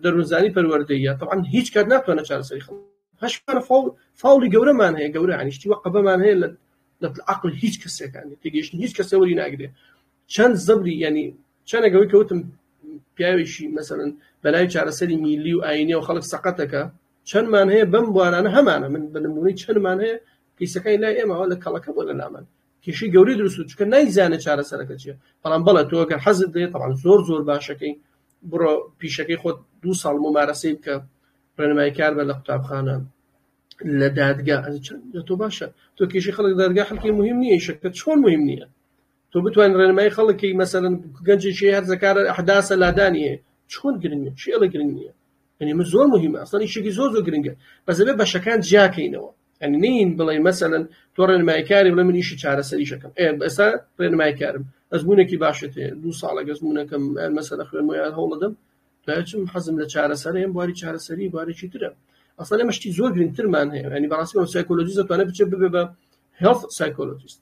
دەروونزانی پەروەردەییە طبعا هیچ کات ناتوانێت چارەسەری خەڵک هەشمان فاوڵی گەورەمان هەیە گەورە عنیشتی وەقەبەمان هەیە لە عقل هیچ کەسێکانی تێگەیشتن هیچ کەسێ وەری ناگرێت چەند زەبری ینی چەندێکەوەی کەوتم پیاوێکی مەسەلەن بەلای چارەسەری میلی و ئاینی و خەڵک سەقەتەکە چەندمان هەیە بەم بوارانە هەمانە من بە نمونەی چەندمان هەیە کەیسەکەی لای ئێمەوە لە کەڵەکە بۆ لە لامان کێشەی گەوری دروست چونکە نایزانێت چارەسەرەکە چییە بەڵام بەڵێ تۆ ئەگەر حەزت دێت طبعا زۆر باشەکەی بڕۆ پیشەکەی خۆت 2 ساڵ ممارەسەی بکە ڕێنماییکار بە لە قوتابخانە لە دادگا تۆ باشە تۆ کێشی خەڵک دادگا حەڵکی مهم نییە شەکە چۆن مهم نییە تۆ بتوانین ڕێنمایی خەڵکی مەسەلەن گەنجێکی هەر زەکارە ئەحداسە لادانیە چۆن گرنگە چی ئەڵە گرنگ نییە ینی من زۆر مهمە ئەسڵ ئیشێکی زۆر گرنگە بەس دەبێت بەشەکان جیاکەینەوە ینی نین بڵێ مەسەلەن تۆ ڕێنماییکاری بڵێ من ئیشی چارەسەریشەکەم ئێستا ڕێنماییکارم ئەزمونێکی باشێت هەیە 2 ساڵە ئەزمونەکەم مەسەلە خوێنمۆیان هەوڵدەم دوایچم حەزم لە چارەسەرەیەم بواری چارەسەری بارێکی ترە ئەسڵ ئێمەشتی زۆر گرنگترمان هەیە ینی بەڕاستی سایکۆلۆجیست دەتوانێت بچێت ببێ بە هێڵث سایکۆلۆجیست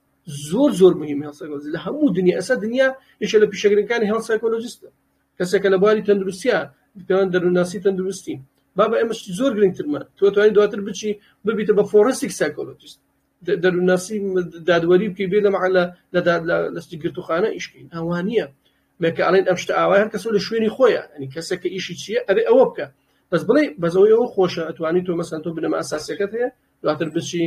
زۆر مهم هێڵث سایکۆلۆجیست لە هەموو دنیا ئەسا دنیا یەکێک لە پیشەگرنگەکانی هێڵث سایکۆلۆجیستە کەسێکە لە بواری تەندروستیە پێوان دەروونناسی تەندروستی بابە ئێمەشتی زۆر گرنگترمان تۆ توانانی دواتر بچی ببیتە بە فۆرنسیک سایکۆلۆجیست دەروونناسی دادوەری بکەی بێ لە گرتوخانە ئیشکەین ئەوان نییە مێکە ئەڵێن ئەم شتە ئاوای هەر کەسە لە شوێنی خۆیە ینی کەسێکە ئیشی چییە ئەبێ ئەوە بکە بەس بڵێ بەزەوەی ئەوە خۆشە ئەتوانی تۆ مەسەن تۆ بنەمە ئاساسیەکەت هەیە دواتر بچی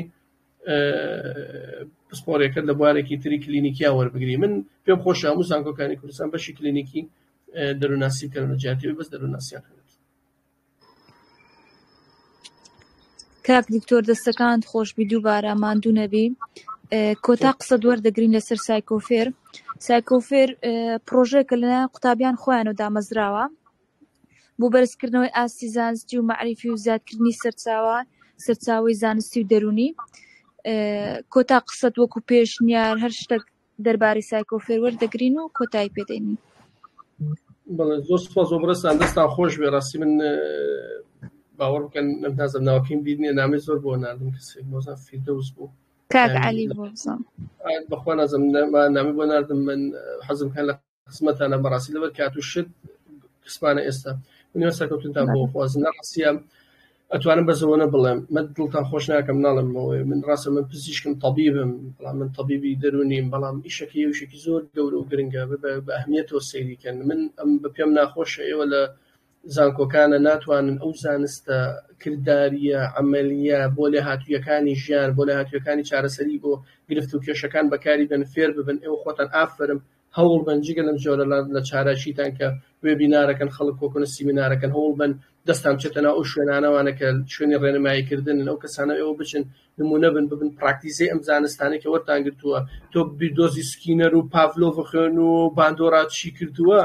پسپۆرێکەکە لە بوارێکی تری کلینیکیا وەربگری من پێم خۆشە هەموو زانکۆکانی کوردستان بەشی کلینیکی دەروونناسی کەن لە جیاتی بەس دەروونناسیان هەبێت کاک دکتۆر دەستەکانت خۆشبی دووبارە ماندوو نەبی کۆتا قسە دووەردەگرین لەسەر سایکۆفێر پرۆژێکە لەلایەن قوتابیان خۆیانەوە دامەزراوە بۆ بەرزکردنەوەی ئاستی زانستی و معریفی و زیادکردنی سەرچاوەی زانستی و دەرونی کۆتا قسەت وەکو پێشنیار هەر شتێک دەربارەی سایکۆفێر وەردەگرین و کۆتایی پێدەین بەڵێ زۆر سوپاس بۆ بڕستان دەستان خۆش بێ ڕاستی من باوەڕ بکەن نازم ناوەکەیم بیدنیە نامی زۆر بۆ ناردم کەسێک مۆزان فیردەوس بوو کاک عەلی بۆ بزانم بەخوا نازم نامی بۆ ناردم من حەزم کەن لە قسمەتانە بەڕاستی لەبەر کات و شت قسمانە ئێستا من سەرکەوتنتان بۆ خوازم ڕاستیە ئەتوانم بەزەوەنە بڵێم من دڵتان خۆش ناکەم ناڵم من ڕاستە من پزیشکم تەبیبم بەڵام من تەبیبی دەرونیم بەڵام ئیشەکە یەوشێکی زۆر گەورە و گرنگە بە ئەهمیەتەوە سەیریکەن من ئەم بە پێم ناخۆشە ئێوە لە زانکۆکانە ناتوانن ئەو زانستە کرداریە عەمەلیە بۆ لێ هاتوویەکانی ژیان بۆ لێ هاتوویەکانی چارەسەری بۆ گرفت و کێشەکان بەکاری بن فێر ببن ئێوە خۆتان ئافرم هەوڵ بن جگە لەم جۆرە لە چارەشیتان کە وێبینارەکەن خەڵک کۆکۆنە سیمینارەکەن هەوڵ بن دەستان بچێتە ناو ئەو شوێنانەوانە کە شوێنی ڕێنماییکردن ئەو کەسانە ئێوە بچن نمونە بن پراکتیزەی ئەم زانستانەی کە وەرتان گرتووە تۆ بیردۆزی سکینەر و پاڤلۆڤ خوێن و باندۆرا چی کردووە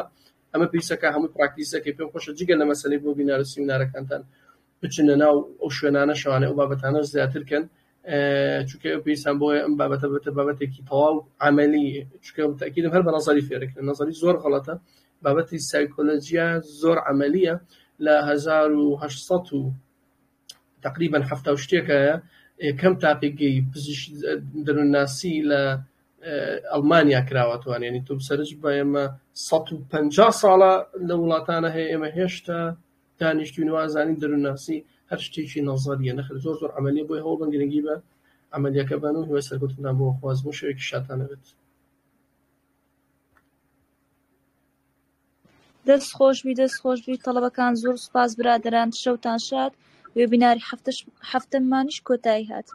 ئەمە پێویستەکە هەموو پراکتیزەکەی پێم خۆشە جگە لە مەسەلەی بۆ بینار و سیمینارەکانتان بچنە ناو ئەو شوێنانە شەوانە ئەو بابەتانە زیاترکەن چونکە پێویستان بۆیە ئەم بابەتە بێتە بابەتێکی تەواو عەمەلی چونکە تاکیدم هەر بە نەزەری فێرەکردن نەزەری زۆر غەڵەتە بابەتی سایکۆلۆجیا زۆر عەمەلیە لە 1800 و تقریبا 70 شتێکە کەم تاپێکگەی پزیشکی دەروونناسی لە ئەڵمانیا کراوەتوان ینی تۆ بسەرج بە ئێمە 150 ساڵە لە وڵاتانە هەیە ئێمە هێشتا دانیشتووی نوازانی دەروونناسی هەر شتێکی نەزەریە نەخێت زۆر عەمەلیە بۆی هەوڵ بن گرنگی بە عەمەلیەکە بن و هیوای سەرکەوتنتان بۆ خوازم و شەوێکی شاتانە بێت دەست خۆشبی تەڵەبەکان زۆر سوپاس برادەران شەوتان شاد وێبیناری هەفتەمانیش کۆتایی هات